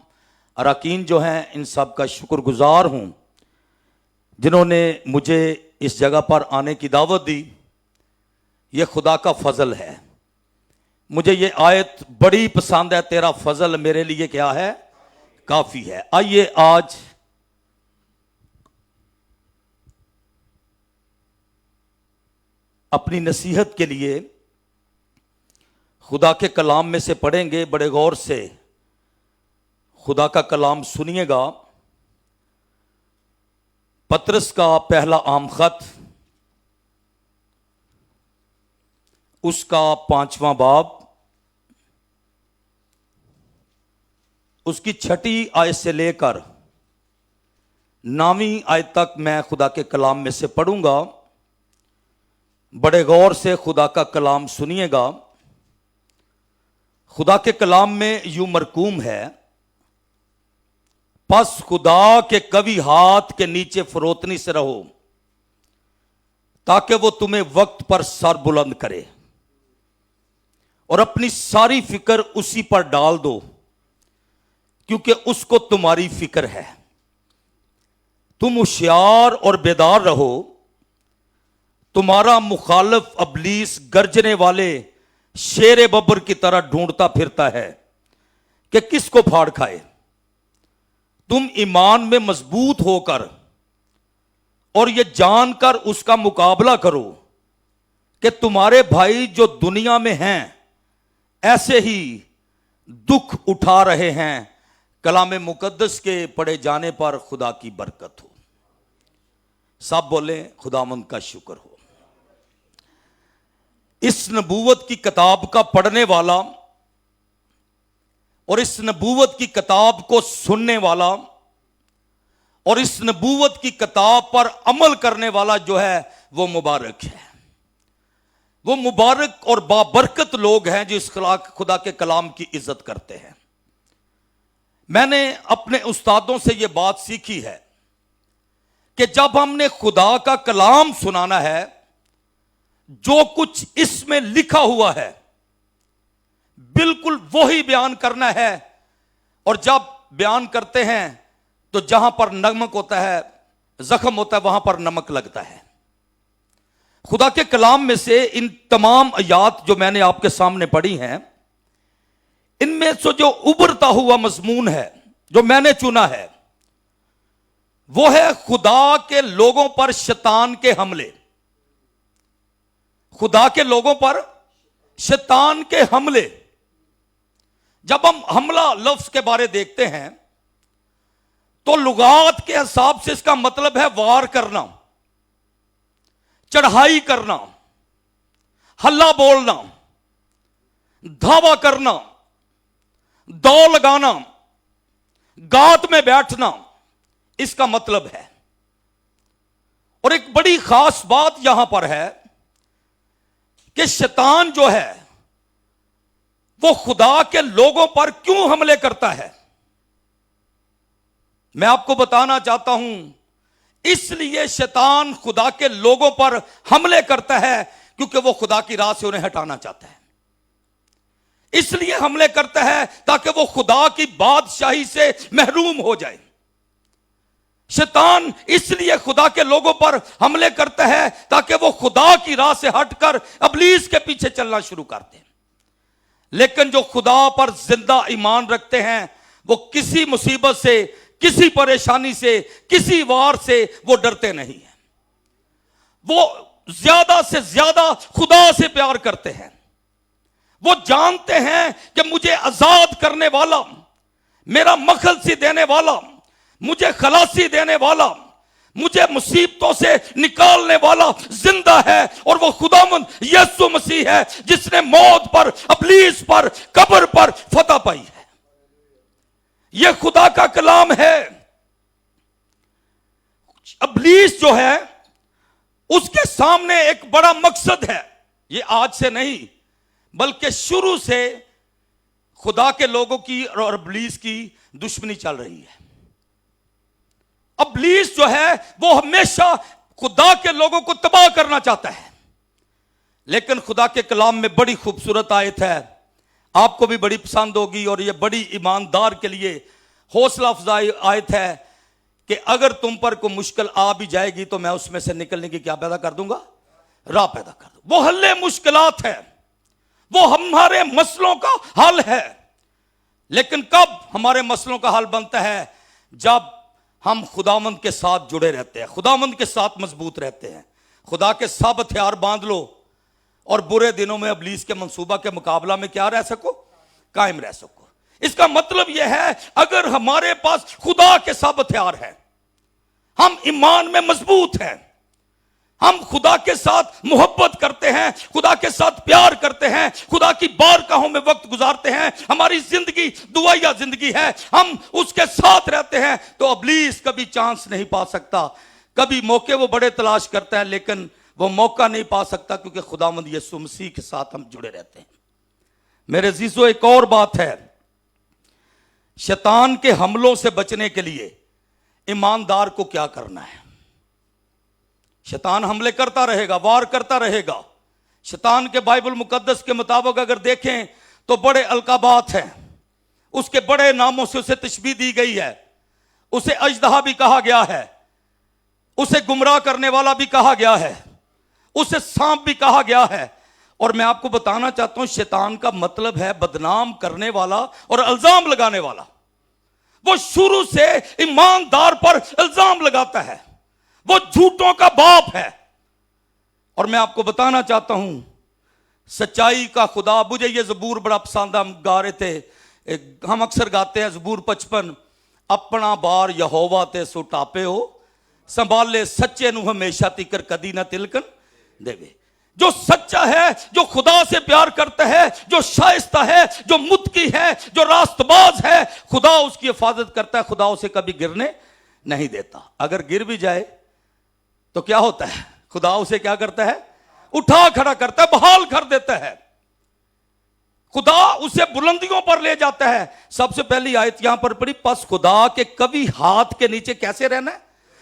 अरकान जो हैं, इन सब का शुक्रगुजार हूँ जिन्होंने मुझे इस जगह पर आने की दावत दी। ये खुदा का फजल है। मुझे ये आयत बड़ी पसंद है, तेरा फजल मेरे लिए क्या है? काफी है। आइए आज अपनी नसीहत के लिए खुदा के कलाम में से पढ़ेंगे। बड़े गौर से खुदा का कलाम सुनिएगा। पतरस का पहला आम खत, उसका 5वां बाब, उसकी 6ठी आयत से लेकर 9वीं आयत तक मैं खुदा के कलाम में से पढ़ूंगा। बड़े गौर से खुदा का कलाम सुनिएगा। खुदा के कलाम में यूं मरकूम है, बस खुदा के कवि हाथ के नीचे फरोतनी से रहो, ताकि वो तुम्हें वक्त पर सर बुलंद करे और अपनी सारी फिक्र उसी पर डाल दो, क्योंकि उसको तुम्हारी फिक्र है। तुम होशियार और बेदार रहो। तुम्हारा मुखालिफ अबलीस गरजने वाले शेर बब्बर की तरह ढूंढता फिरता है कि किसको फाड़ खाए। तुम ईमान में मजबूत होकर और यह जानकर उसका मुकाबला करो कि तुम्हारे भाई जो दुनिया में हैं ऐसे ही दुख उठा रहे हैं। कलाम मुकद्दस के पढ़े जाने पर खुदा की बरकत हो। सब बोले खुदावंद का शुक्र हो। इस नबूवत की किताब का पढ़ने वाला और इस नबूवत की किताब को सुनने वाला और इस नबूवत की किताब पर अमल करने वाला जो है वो मुबारक है। वो मुबारक और बाबरकत लोग हैं जो इस खुदा के कलाम की इज्जत करते हैं। मैंने अपने उस्तादों से यह बात सीखी है कि जब हमने खुदा का कलाम सुनाना है, जो कुछ इसमें लिखा हुआ है बिल्कुल वही बयान करना है। और जब बयान करते हैं तो जहां पर नमक होता है, जख्म होता है, वहां पर नमक लगता है। खुदा के कलाम में से इन तमाम आयात जो मैंने आपके सामने पढ़ी हैं, इनमें से जो उभरता हुआ मजमून है जो मैंने चुना है वो है खुदा के लोगों पर शैतान के हमले। खुदा के लोगों पर शैतान के हमले। जब हम हमला लफ्ज के बारे देखते हैं तो लुगात के हिसाब से इसका मतलब है वार करना, चढ़ाई करना, हल्ला बोलना, धावा करना, दौड़ लगाना, गात में बैठना, इसका मतलब है। और एक बड़ी खास बात यहां पर है कि शैतान जो है वो खुदा के लोगों पर क्यों हमले करता है। मैं आपको बताना चाहता हूं, इसलिए शैतान खुदा के लोगों पर हमले करता है क्योंकि वो खुदा की राह से उन्हें हटाना चाहता है। इसलिए हमले करता है ताकि वो खुदा की बादशाही से महरूम हो जाए। शैतान इसलिए खुदा के लोगों पर हमले करता है ताकि वो खुदा की राह से हटकर अबलीस के पीछे चलना शुरू कर दें। लेकिन जो खुदा पर जिंदा ईमान रखते हैं वो किसी मुसीबत से, किसी परेशानी से, किसी वार से वो डरते नहीं हैं। वो ज्यादा से ज्यादा खुदा से प्यार करते हैं। वो जानते हैं कि मुझे आजाद करने वाला, मेरा मखलसी देने वाला, मुझे खलासी देने वाला, मुझे मुसीबतों से निकालने वाला जिंदा है। और वो खुदावंद यीशु मसीह है जिसने मौत पर, अबलीस पर, कब्र पर फतह पाई है। यह खुदा का कलाम है। अबलीस जो है उसके सामने एक बड़ा मकसद है। यह आज से नहीं बल्कि शुरू से खुदा के लोगों की और अबलीस की दुश्मनी चल रही है। अबलीस जो है वो हमेशा खुदा के लोगों को तबाह करना चाहता है। लेकिन खुदा के कलाम में बड़ी खूबसूरत आयत है, आपको भी बड़ी पसंद होगी और ये बड़ी ईमानदार के लिए हौसला अफजाई आयत है कि अगर तुम पर कोई मुश्किल आ भी जाएगी तो मैं उसमें से निकलने की क्या पैदा कर दूंगा, राह पैदा कर दूंगा। वो हल्ले मुश्किलात है, वो हमारे मसलों का हल है। लेकिन कब हमारे मसलों का हल बनता है? जब हम खुदावंद के साथ जुड़े रहते हैं, खुदावंद के साथ मजबूत रहते हैं। खुदा के सब हथियार बांध लो और बुरे दिनों में अबलीस के मंसूबा के मुकाबला में क्या रह सको, कायम रह सको। इसका मतलब यह है अगर हमारे पास खुदा के सब हथियार हैं, हम ईमान में मजबूत हैं, हम खुदा के साथ मोहब्बत करते हैं, खुदा के साथ प्यार करते हैं, खुदा की बारगाहों में वक्त गुजारते हैं, हमारी जिंदगी दुआया जिंदगी है, हम उसके साथ रहते हैं, तो अबलीस कभी चांस नहीं पा सकता। कभी मौके वो बड़े तलाश करता है लेकिन वो मौका नहीं पा सकता क्योंकि खुदावंद यीशु मसीह के साथ हम जुड़े रहते हैं। मेरे अजीजों, एक और बात है, शैतान के हमलों से बचने के लिए ईमानदार को क्या करना है? शैतान हमले करता रहेगा, वार करता रहेगा। शैतान के बाइबल मुकद्दस के मुताबिक अगर देखें तो बड़े अलकाबात हैं, उसके बड़े नामों से उसे तशबीह दी गई है। उसे अजदहा भी कहा गया है, उसे गुमराह करने वाला भी कहा गया है, उसे सांप भी कहा गया है। और मैं आपको बताना चाहता हूं, शैतान का मतलब है बदनाम करने वाला और इल्जाम लगाने वाला। वो शुरू से ईमानदार पर इल्जाम लगाता है, वो झूठों का बाप है। और मैं आपको बताना चाहता हूं, सच्चाई का खुदा, मुझे ये ज़बूर बड़ा पसंद, हम गा रहे थे, हम अक्सर गाते हैं ज़बूर 55, अपना बार यहोवा ते सुटापे हो, संभाले सच्चे नु हमेशा तिकर कदी ना तिलकन देवे। जो सच्चा है, जो खुदा से प्यार करता है, जो शाइस्ता है, जो मुत्की है, जो रास्तबाज है, खुदा उसकी हिफाजत करता है, खुदा उसे कभी गिरने नहीं देता। अगर गिर भी जाए तो क्या होता है, खुदा उसे क्या करता है, उठा खड़ा करता है, बहाल कर देता है। खुदा उसे बुलंदियों पर ले जाता है। सबसे पहली आयत यहां पर पढ़ी, पस खुदा के कभी हाथ के नीचे कैसे रहना है,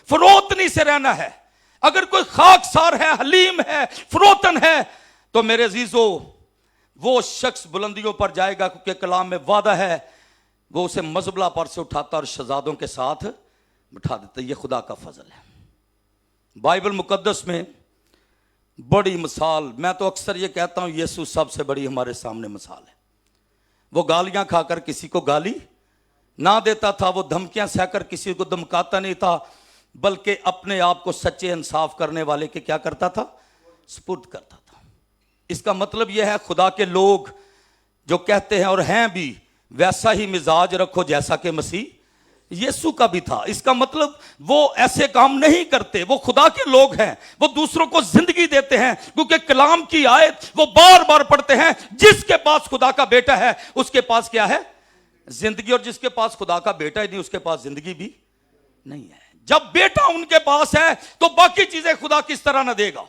फरोतनी से रहना है। अगर कोई खाकसार है, हलीम है, फरोतन है, तो मेरे अजीजों वो शख्स बुलंदियों पर जाएगा, क्योंकि कलाम में वादा है वो उसे मजबला पर से उठाता और शहजादों के साथ बिठा देता। ये खुदा का फजल है। बाइबल मुकद्दस में बड़ी मिसाल, मैं तो अक्सर ये कहता हूं, यीशु सबसे बड़ी हमारे सामने मिसाल है। वो गालियां खाकर किसी को गाली ना देता था, वो धमकियां सहकर किसी को धमकाता नहीं था, बल्कि अपने आप को सच्चे इंसाफ करने वाले के क्या करता था, सुपुर्द करता था। इसका मतलब यह है, खुदा के लोग जो कहते हैं और हैं भी, वैसा ही मिजाज रखो जैसा कि मसीह यीशु का भी था। इसका मतलब वो ऐसे काम नहीं करते, वो खुदा के लोग हैं, वो दूसरों को जिंदगी देते हैं, क्योंकि कलाम की आयत वो बार बार पढ़ते हैं, जिसके पास खुदा का बेटा है उसके पास क्या है, जिंदगी। और जिसके पास खुदा का बेटा ही नहीं, उसके पास जिंदगी भी नहीं है। जब बेटा उनके पास है तो बाकी चीजें खुदा किस तरह ना देगा।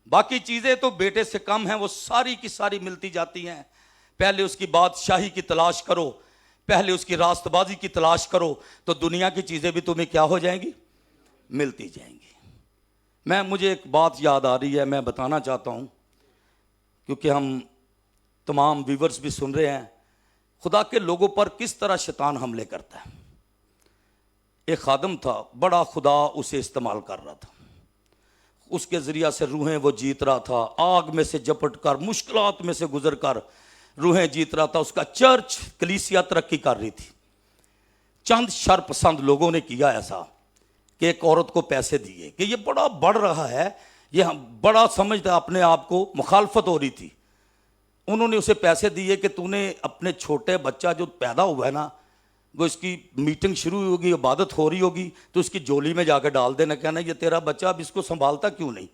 बाकी चीजें तो बेटे से कम हैं, वो सारी की सारी मिलती जाती हैं। पहले उसकी बादशाही की तलाश करो, पहले उसकी रास्तबाजी की तलाश करो, तो दुनिया की चीजें भी तुम्हें क्या हो जाएंगी, मिलती जाएंगी। मुझे एक बात याद आ रही है, मैं बताना चाहता हूं, क्योंकि हम तमाम व्यूअर्स भी सुन रहे हैं, खुदा के लोगों पर किस तरह शैतान हमले करता है। एक खादम था, बड़ा खुदा उसे इस्तेमाल कर रहा था, उसके जरिया से रूहें वो जीत रहा था, आग में से झपट कर, मुश्किलात में से गुजर कर रूहें जीत रहा था। उसका चर्च कलीसिया तरक्की कर रही थी। चंद शरपसंद लोगों ने किया ऐसा कि एक औरत को पैसे दिए कि ये बड़ा बढ़ रहा है, ये बड़ा समझता अपने आप को, मुखालफत हो रही थी। उन्होंने उसे पैसे दिए कि तूने अपने छोटे बच्चा जो पैदा हुआ है ना, वो इसकी मीटिंग शुरू होगी, इबादत हो रही होगी, तो इसकी जोली में जाकर डाल देना, कहना ये तेरा बच्चा, अब इसको संभालता क्यों नहीं,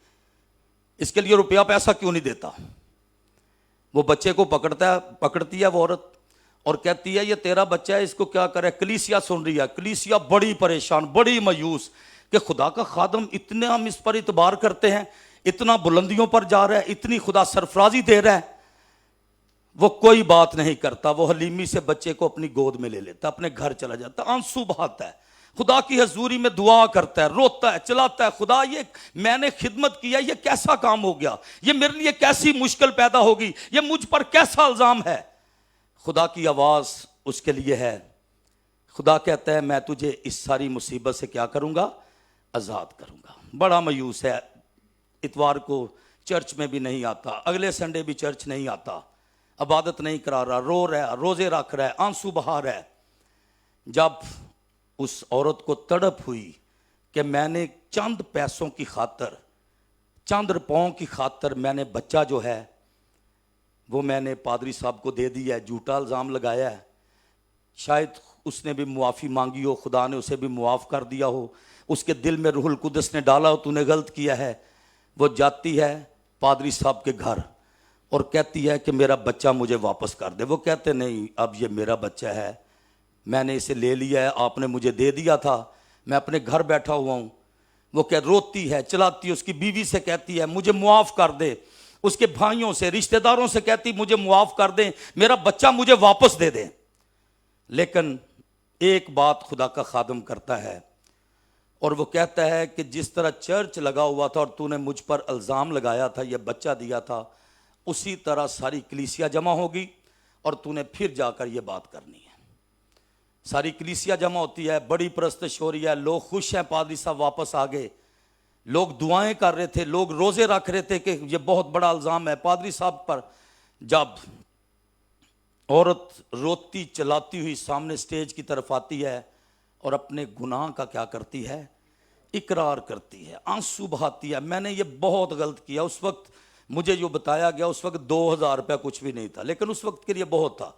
इसके लिए रुपया पैसा क्यों नहीं देता। वो बच्चे को पकड़ती है वो औरत और कहती है ये तेरा बच्चा है, इसको क्या करे। कलीसिया सुन रही है, कलीसिया बड़ी परेशान, बड़ी मायूस कि खुदा का खादम, इतने हम इस पर इतबार करते हैं, इतना बुलंदियों पर जा रहा है, इतनी खुदा सरफराजी दे रहा है, वो कोई बात नहीं करता। वो हलीमी से बच्चे को अपनी गोद में ले लेता, अपने घर चला जाता, आंसू बहाता है, खुदा की हजूरी में दुआ करता है, रोता है, चिल्लाता है, खुदा ये मैंने खिदमत किया, ये कैसा काम हो गया, ये मेरे लिए कैसी मुश्किल पैदा होगी, ये मुझ पर कैसा इल्जाम है। खुदा की आवाज उसके लिए है। खुदा कहता है मैं तुझे इस सारी मुसीबत से क्या करूंगा, आजाद करूंगा। बड़ा मायूस है, इतवार को चर्च में भी नहीं आता, अगले संडे भी चर्च नहीं आता, इबादत नहीं करा रहा, रो रहा है, रोजे रख रहा है, आंसू बहा रहा है। जब उस औरत को तड़प हुई कि मैंने चंद पैसों की खातर, चंद रुपयों की खातर मैंने बच्चा जो है वो मैंने पादरी साहब को दे दिया है, झूठा इल्ज़ाम लगाया है, शायद उसने भी मुआफ़ी मांगी हो, खुदा ने उसे भी मुआफ़ कर दिया हो, उसके दिल में रूहुल कुदस ने डाला हो तूने गलत किया है। वो जाती है पादरी साहब के घर और कहती है कि मेरा बच्चा मुझे वापस कर दे। वो कहते नहीं, अब ये मेरा बच्चा है, मैंने इसे ले लिया है, आपने मुझे दे दिया था, मैं अपने घर बैठा हुआ हूँ। वो क्या रोती है, चिल्लाती है, उसकी बीवी से कहती है मुझे मुआफ़ कर दे, उसके भाइयों से, रिश्तेदारों से कहती मुझे मुआफ़ कर दे, मेरा बच्चा मुझे वापस दे दे। लेकिन एक बात खुदा का खादम करता है और वो कहता है कि जिस तरह चर्च लगा हुआ था और तूने मुझ पर इल्ज़ाम लगाया था, ये बच्चा दिया था, उसी तरह सारी कलीसिया जमा होगी और तूने फिर जाकर ये बात करनी है। सारी कलीसिया जमा होती है, बड़ी प्रस्तश हो रही है, लोग खुश हैं, पादरी साहब वापस आ गए, लोग दुआएं कर रहे थे, लोग रोजे रख रहे थे कि ये बहुत बड़ा इल्ज़ाम है पादरी साहब पर। जब औरत रोती चलाती हुई सामने स्टेज की तरफ आती है और अपने गुनाह का क्या करती है, इकरार करती है, आंसू बहाती है, मैंने ये बहुत गलत किया। उस वक्त मुझे जो बताया गया, उस वक्त 2000 रुपया कुछ भी नहीं था, लेकिन उस वक्त के लिए बहुत था।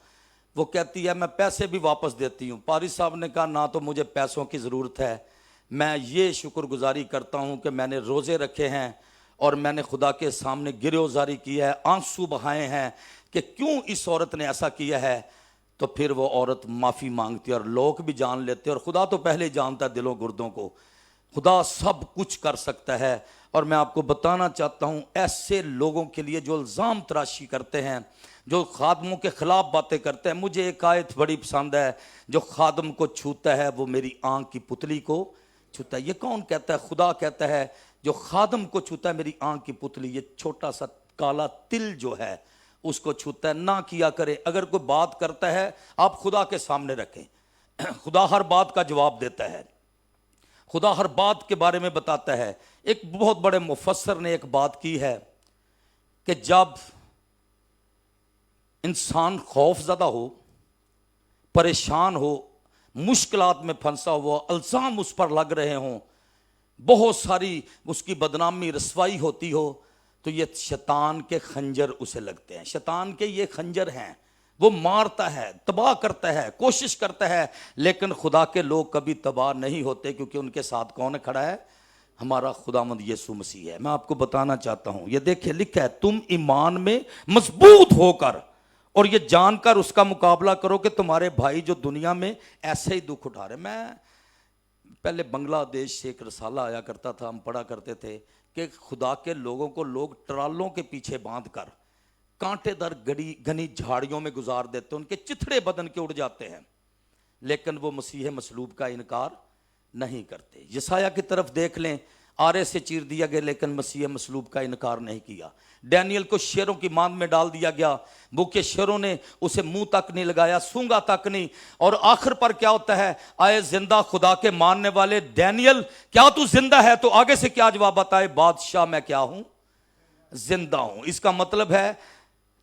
वो कहती है मैं पैसे भी वापस देती हूँ। पादरी साहब ने कहा ना तो मुझे पैसों की ज़रूरत है, मैं ये शुक्रगुजारी करता हूँ कि मैंने रोज़े रखे हैं और मैंने खुदा के सामने गिरफ्तारी की है, आंसू बहाए हैं कि क्यों इस औरत ने ऐसा किया है। तो फिर वो औरत माफ़ी मांगती है और लोग भी जान लेते हैं, और खुदा तो पहले ही जानता है दिलों गुर्दों को। खुदा सब कुछ कर सकता है। और मैं आपको बताना चाहता हूँ ऐसे लोगों के लिए जो इल्ज़ाम तराशी करते हैं, जो खादमों के खिलाफ बातें करते हैं, मुझे एक आयत बड़ी पसंद है, जो खादम को छूता है वो मेरी आंख की पुतली को छूता है। ये कौन कहता है? खुदा कहता है जो खादम को छूता है मेरी आंख की पुतली, ये छोटा सा काला तिल जो है उसको छूता है, ना किया करे। अगर कोई बात करता है आप खुदा के सामने रखें, खुदा हर बात का जवाब देता है, खुदा हर बात के बारे में बताता है। एक बहुत बड़े मुफस्सर ने एक बात की है कि जब इंसान खौफज़दा हो, परेशान हो, मुश्किलात में फंसा हुआ, इल्ज़ाम उस पर लग रहे हों, बहुत सारी उसकी बदनामी रसवाई होती हो, तो ये शैतान के खंजर उसे लगते हैं। शैतान के ये खंजर हैं, वो मारता है, तबाह करता है, कोशिश करता है, लेकिन खुदा के लोग कभी तबाह नहीं होते, क्योंकि उनके साथ कौन खड़ा है? हमारा खुदावंद यीशु मसीह है। मैं आपको बताना चाहता हूं, ये देखिए लिखा है, तुम ईमान में मजबूत होकर और ये जानकर उसका मुकाबला करो कि तुम्हारे भाई जो दुनिया में ऐसे ही दुख उठा रहे। मैं पहले बांग्लादेश से एक रसाला आया करता था, हम पढ़ा करते थे कि खुदा के लोगों को लोग ट्रालों के पीछे बांध कर कांटेदार घनी झाड़ियों में गुजार देते, उनके चिथड़े बदन के उड़ जाते हैं, लेकिन वो मसीह मसलूब का इनकार नहीं करते। यसाया की तरफ देख लें, आरे से चीर दिया गया लेकिन मसीह मसलूब का इनकार नहीं किया। डैनियल को शेरों की मांद में डाल दिया गया, भूखे शेरों ने उसे मुंह तक नहीं लगाया, सूंघा तक नहीं। और आखिर पर क्या होता है? आए जिंदा खुदा के मानने वाले डैनियल, क्या तू जिंदा है? तो आगे से क्या जवाब आता है? बादशाह मैं क्या हूं? जिंदा हूं। इसका मतलब है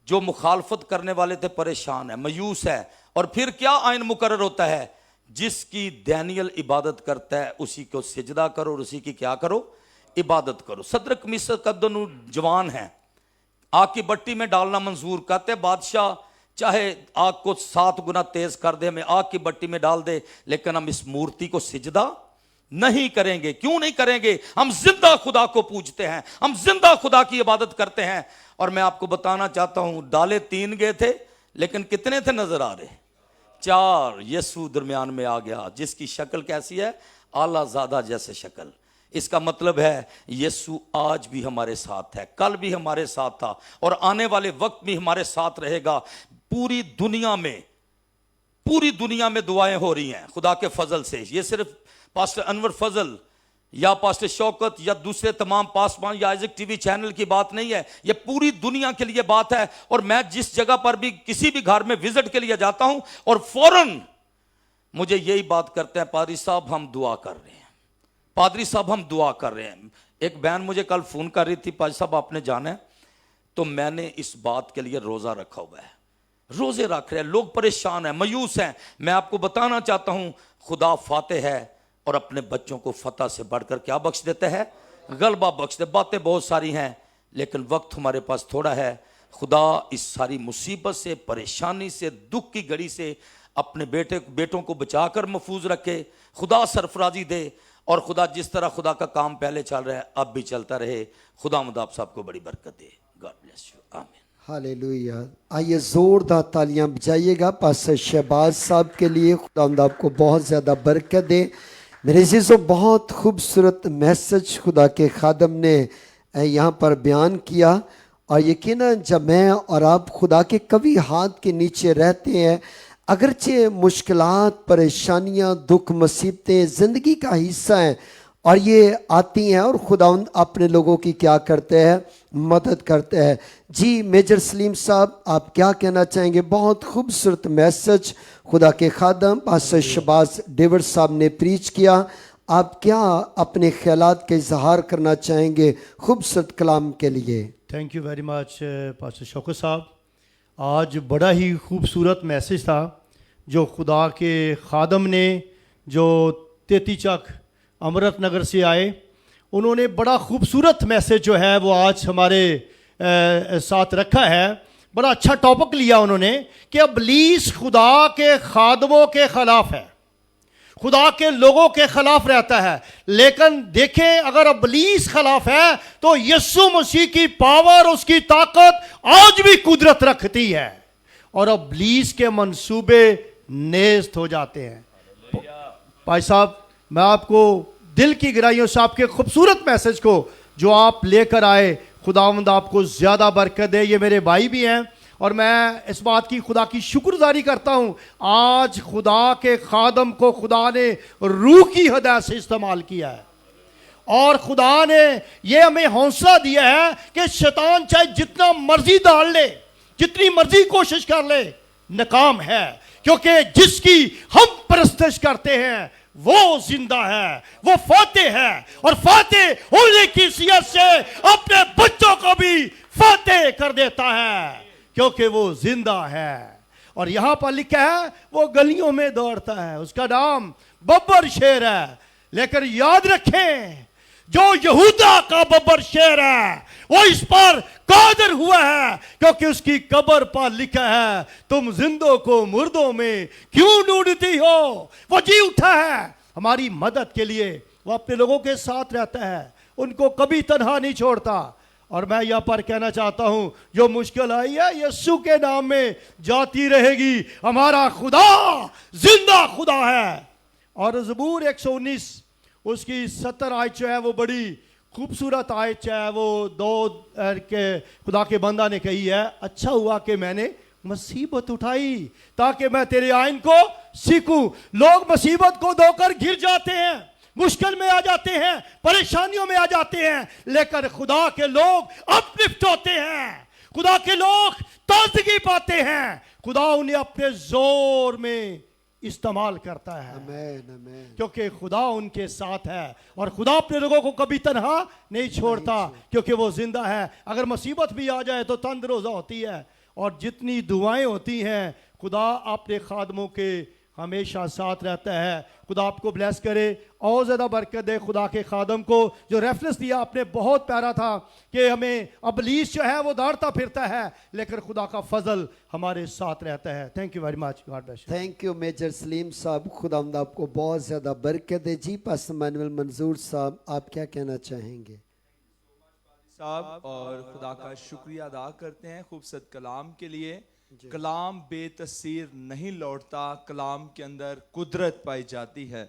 जो मुखालफत करने वाले थे परेशान है, मायूस है। और फिर क्या आइन मुकर्रर होता है? जिसकी डैनियल इबादत करता है उसी को सिजदा करो और उसी की क्या करो? इबादत करो। सदरक मिस्र कदनू जवान है, आग की भट्टी में डालना मंजूर करते, बादशाह चाहे आग को 7 गुना तेज कर दे, हमें आग की भट्टी में डाल दे, लेकिन हम इस मूर्ति को सिजदा नहीं करेंगे। क्यों नहीं करेंगे? हम जिंदा खुदा को पूजते हैं, हम जिंदा खुदा की इबादत करते हैं। और मैं आपको बताना चाहता हूं, डाले 3 गए थे, लेकिन कितने थे नजर आ रहे? 4। यीशु दरमियान में आ गया, जिसकी शक्ल कैसी है? आला ज़ादा जैसे शक्ल। इसका मतलब है यीशु आज भी हमारे साथ है, कल भी हमारे साथ था और आने वाले वक्त भी हमारे साथ रहेगा। पूरी दुनिया में दुआएं हो रही हैं खुदा के फजल से। ये सिर्फ पास्टर अनवर फजल या पास्टर शौकत या दूसरे तमाम पासवान या आइजक टीवी चैनल की बात नहीं है, ये पूरी दुनिया के लिए बात है। और मैं जिस जगह पर भी किसी भी घर में विजिट के लिए जाता हूं और फौरन मुझे यही बात करते हैं, पादरी साहब हम दुआ कर रहे हैं, पादरी साहब हम दुआ कर रहे हैं। एक बहन मुझे कल फोन कर रही थी, पादरी साहब आपने जाना है, तो मैंने इस बात के लिए रोजा रखा हुआ है। रोजे रख रहे हैं लोग, परेशान हैं, मायूस हैं। मैं आपको बताना चाहता हूं खुदा फातेह है और अपने बच्चों को फतह से बढ़कर क्या बख्श देता है? गलबा बख्श दे। बातें बहुत सारी हैं लेकिन वक्त हमारे पास थोड़ा है। खुदा इस सारी मुसीबत से, परेशानी से, दुख की घड़ी से अपने बेटों को बचाकर महफूज रखे। खुदा सरफराजी दे और खुदा जिस तरह खुदा का काम पहले चल रहा है अब भी चलता रहे। खुदा आप सबको बड़ी बरकत दे। गॉड ब्लेस यू, आमीन। हालेलुया। आइए जोरदार तालियां बजाइएगा पास्टर शहबाज साहब के लिए। खुदा आपको बहुत ज़्यादा बरकत दे। मेरे अज़ीज़ों, बहुत खूबसूरत मैसेज खुदा के खादम ने यहाँ पर बयान किया। और यकीनन जब मैं और आप खुदा के कभी हाथ के नीचे रहते हैं, अगरचे मुश्किलात, परेशानियाँ, दुख, मुसीबतें ज़िंदगी का हिस्सा हैं, और ये आती हैं और खुदावंद अपने लोगों की क्या करते हैं, मदद करते हैं। जी मेजर सलीम साहब, आप क्या कहना चाहेंगे? बहुत खूबसूरत मैसेज खुदा के खादम पास्टर शहबाज डेविड साहब ने प्रीच किया। आप क्या अपने ख्यालात का इजहार करना चाहेंगे खूबसूरत कलाम के लिए? Thank you very much pastor Shaukat साहब। आज बड़ा ही खूबसूरत मैसेज था जो खुदा के खादम ने, जो तेती चक अमृत नगर से आए, उन्होंने बड़ा खूबसूरत मैसेज जो है वो आज हमारे साथ रखा है। बड़ा अच्छा टॉपिक लिया उन्होंने कि इब्लीस खुदा के खादमों के खिलाफ है, खुदा के लोगों के खिलाफ रहता है। लेकिन देखें, अगर इब्लीस खिलाफ है तो यीशु मसीह की पावर, उसकी ताकत आज भी कुदरत रखती है और इब्लीस के मंसूबे नेस्त हो जाते हैं। भाई साहब, मैं आपको दिल की गहराइयों से आपके खूबसूरत मैसेज को जो आप लेकर आए, खुदावंद आपको ज़्यादा बरकत दे। ये मेरे भाई भी हैं और मैं इस बात की खुदा की शुक्रगुजारी करता हूँ, आज खुदा के खादम को खुदा ने रूह की हदायत से इस्तेमाल किया है और खुदा ने ये हमें हौसला दिया है कि शैतान चाहे जितना मर्जी डाल ले, जितनी मर्जी कोशिश कर ले, नाकाम है, क्योंकि जिसकी हम परस्तिश करते हैं वो जिंदा है, वो फातेह है और फातेह होने की हैसियत से अपने बच्चों को भी फातेह कर देता है क्योंकि वो जिंदा है। और यहां पर लिखा है वो गलियों में दौड़ता है, उसका नाम बब्बर शेर है। लेकिन याद रखें, जो यहूदा का बब्बर शेर है वो इस पर कादर हुआ है क्योंकि उसकी कब्र पर लिखा है, तुम जिंदों को मुर्दों में क्यों ढूंढती हो। वो जी उठा है हमारी मदद के लिए, वो अपने लोगों के साथ रहता है, उनको कभी तन्हा नहीं छोड़ता। और मैं यहाँ पर कहना चाहता हूं, जो मुश्किल आई है यीशु के नाम में जाती रहेगी। हमारा खुदा जिंदा खुदा है। और ज़बूर 119 उसकी 70 आयत जो है वो बड़ी खूबसूरत आयत है। वो दो के खुदा के बंदा ने कही है, अच्छा हुआ कि मैंने मुसीबत उठाई ताकि मैं तेरे आइन को सीखूं। लोग मुसीबत को धोकर गिर जाते हैं, मुश्किल में आ जाते हैं, परेशानियों में आ जाते हैं, लेकिन खुदा के लोग अपलिफ्ट होते हैं, खुदा के लोग ताजगी पाते हैं, खुदा उन्हें अपने जोर में इस्तेमाल करता है। आमीन, आमीन। क्योंकि खुदा उनके साथ है और खुदा अपने लोगों को कभी तन्हा नहीं छोड़ता क्योंकि वो जिंदा है। अगर मुसीबत भी आ जाए तो तंदरोजा होती है और जितनी दुआएं होती हैं खुदा अपने खादमों के हमेशा साथ रहता है। खुदा आपको ब्लेस करे और ज़्यादा बरकत दे। खुदा के खादम को जो रेफरेंस दिया आपने बहुत प्यारा था कि हमें इब्लीस जो है वो दौड़ता फिरता है लेकिन खुदा का फजल हमारे साथ रहता है। Thank you very much, God bless you. Thank you major Salim साहब, खुदावंद आपको बहुत ज़्यादा बरकत दे। जी पास्टर मैनुअल मंजूर साहब, आप क्या कहना चाहेंगे? साहब, और खुदा का शुक्रिया अदा करते हैं खूबसूरत कलाम के लिए। कलाम बेतसीर नहीं लौटता, कलाम के अंदर कुदरत पाई जाती है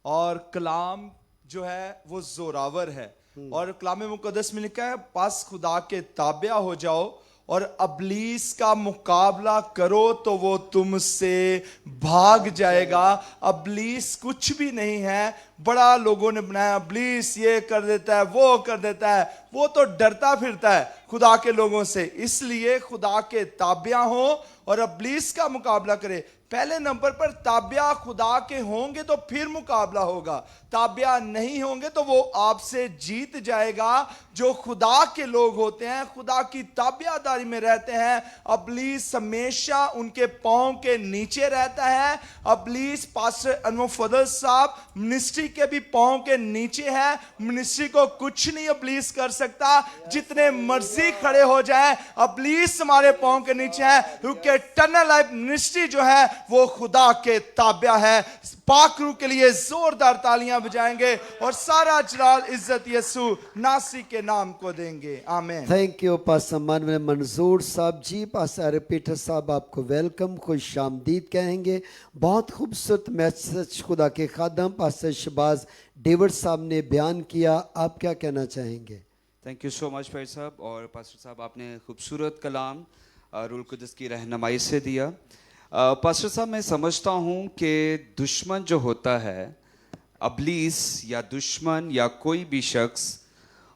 और कलाम जो है वो जोरावर है। और कलाम मुकद्दस में लिखा है, पास खुदा के ताबिया हो जाओ और इब्लीस का मुकाबला करो तो वो तुमसे भाग जाएगा। इब्लीस कुछ भी नहीं है, बड़ा लोगों ने बनाया, इब्लीस ये कर देता है, वो कर देता है, वो तो डरता फिरता है खुदा के लोगों से। इसलिए खुदा के ताबिया हो और इब्लीस का मुकाबला करे। पहले नंबर पर ताबिया खुदा के होंगे तो फिर मुकाबला होगा, ताबिया नहीं होंगे तो वो आपसे जीत जाएगा। जो खुदा के लोग होते हैं, खुदा की ताबियादारी में रहते हैं, इब्लीस हमेशा उनके पांव के नीचे रहता है। इब्लीस पास्टर अनवर फजल साहब मिनिस्ट्री के भी पांव के नीचे है। मिनिस्ट्री को कुछ नहीं इब्लीस कर सकता, जितने मर्जी खड़े हो जाए इब्लीस हमारे पांव के नीचे है, क्योंकि टनल लाइफ मिनिस्ट्री जो है वो खुदा के ताबिया है। पाक रूह के लिए जोरदार तालियां बजाएंगे और सारा जलाल इज्जत यीशु नासी के नाम को देंगे। आमीन। थैंक यू पास्टर मैनुअल मंजूर साहब। जी पास्टर पीटर साहब, आपको वेलकम, खुश आमदीद कहेंगे। बहुत खूबसूरत मैसेज खुदा के खादम पास्टर शहबाज डेविड साहब ने बयान किया, आप क्या कहना चाहेंगे? थैंक यू सो मच भाई साहब। और पास्टर साहब, आपने खूबसूरत कलाम रूल कुदस की रहनुमाई से दिया। पास्टर साहब, मैं समझता हूँ कि दुश्मन जो होता है अबलीस या दुश्मन या कोई भी शख्स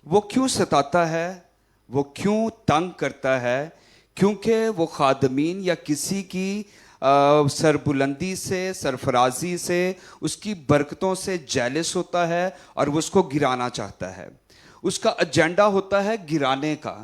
वो क्यों सताता है, वो क्यों तंग करता है? क्योंकि वो खादमीन या किसी की सरबुलंदी से, सरफराजी से, उसकी बरकतों से जेलस होता है और वो उसको गिराना चाहता है। उसका एजेंडा होता है गिराने का,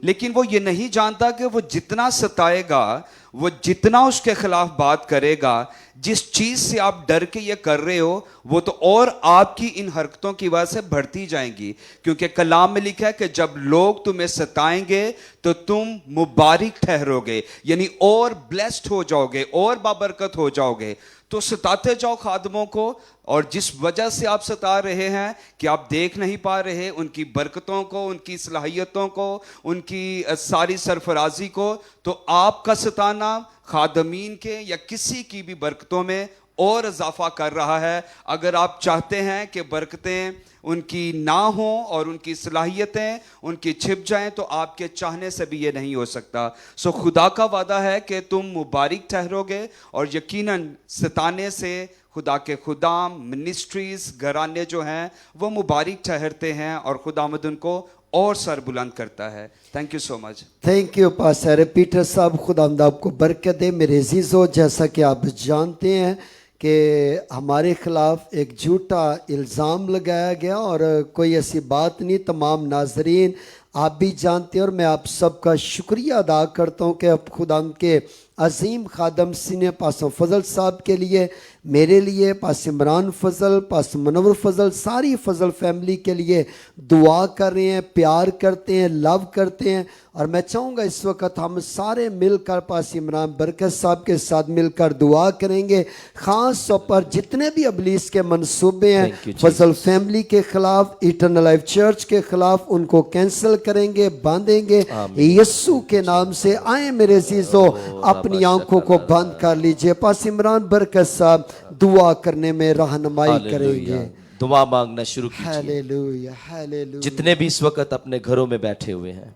लेकिन वो ये नहीं जानता कि वो जितना सताएगा, वो जितना उसके खिलाफ बात करेगा, जिस चीज से आप डर के ये कर रहे हो, वो तो और आपकी इन हरकतों की वजह से बढ़ती जाएंगी। क्योंकि कलाम में लिखा है कि जब लोग तुम्हें सताएंगे तो तुम मुबारक ठहरोगे, यानी और ब्लेस्ड हो जाओगे, और बाबरकत हो जाओगे। तो सताते जाओ खादमों को, और जिस वजह से आप सता रहे हैं कि आप देख नहीं पा रहे उनकी बरकतों को, उनकी सलाहियतों को, उनकी सारी सरफराजी को, तो आपका सताना खादमीन के या किसी की भी बरकतों में और इजाफा कर रहा है। अगर आप चाहते हैं कि बरकतें उनकी ना हो और उनकी सलाहियतें उनकी छिप जाएं, तो आपके चाहने से भी ये नहीं हो सकता। सो खुदा का वादा है कि तुम मुबारक ठहरोगे, और यकीनन सताने से खुदा के खुदाम, मिनिस्ट्रीज, घराने जो हैं वो मुबारक ठहरते हैं और खुदावंद उनको और सर बुलंद करता है। Thank you so much. Thank you pastor Peter साहब, खुदावंद आपको बरकत दे। मेरे अजीज़ों, जैसा कि आप जानते हैं कि हमारे ख़िलाफ़ एक झूठा इल्ज़ाम लगाया गया, और कोई ऐसी बात नहीं। तमाम नाजरीन आप भी जानते हैं, और मैं आप सबका शुक्रिया अदा करता हूँ कि अब खुदावंद के अजीम खादम सीने पासों फजल साहब के लिए, मेरे लिए, पास इमरान फजल, पास मनवर फजल, सारी फजल फैमिली के लिए दुआ कर रहे हैं, प्यार करते हैं, लव करते हैं। और मैं चाहूँगा इस वक्त हम सारे मिलकर पास इमरान बरकत साहब के साथ मिलकर दुआ करेंगे। ख़ास तौर पर जितने भी अबलीस के मंसूबे हैं फजल फैमिली के ख़िलाफ़, इटर्नल लाइफ चर्च के ख़िलाफ़, उनको कैंसिल करेंगे, बांधेंगे यीशु के नाम से। आए मेरे अजीज़ों, अपनी आंखों को बंद कर लीजिए। पास इमरान बरकत साहब दुआ करने में रहनुमाई करेंगे। दुआ मांगना शुरू कीजिए। Hallelujah, hallelujah. जितने भी इस वक्त अपने घरों में बैठे हुए हैं,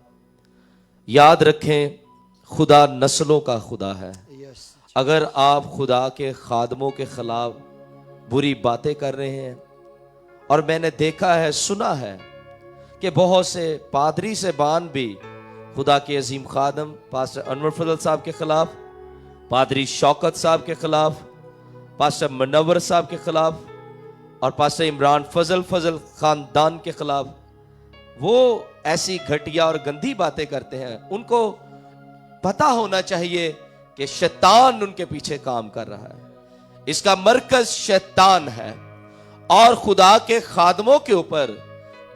याद रखें खुदा नस्लों का खुदा है। अगर आप खुदा के खादमों के खिलाफ बुरी बातें कर रहे हैं, और मैंने देखा है, सुना है कि बहुत से पादरी से बान भी खुदा के अजीम खादम पास्टर अनवर फजल साहब के खिलाफ, पादरी शौकत साहब के खिलाफ, पास्टर मनवर साहब के खिलाफ, और पास्टर इमरान फजल खानदान के खिलाफ वो ऐसी घटिया और गंदी बातें करते हैं। उनको पता होना चाहिए कि शैतान उनके पीछे काम कर रहा है। इसका मरकज शैतान है, और खुदा के खादमों के ऊपर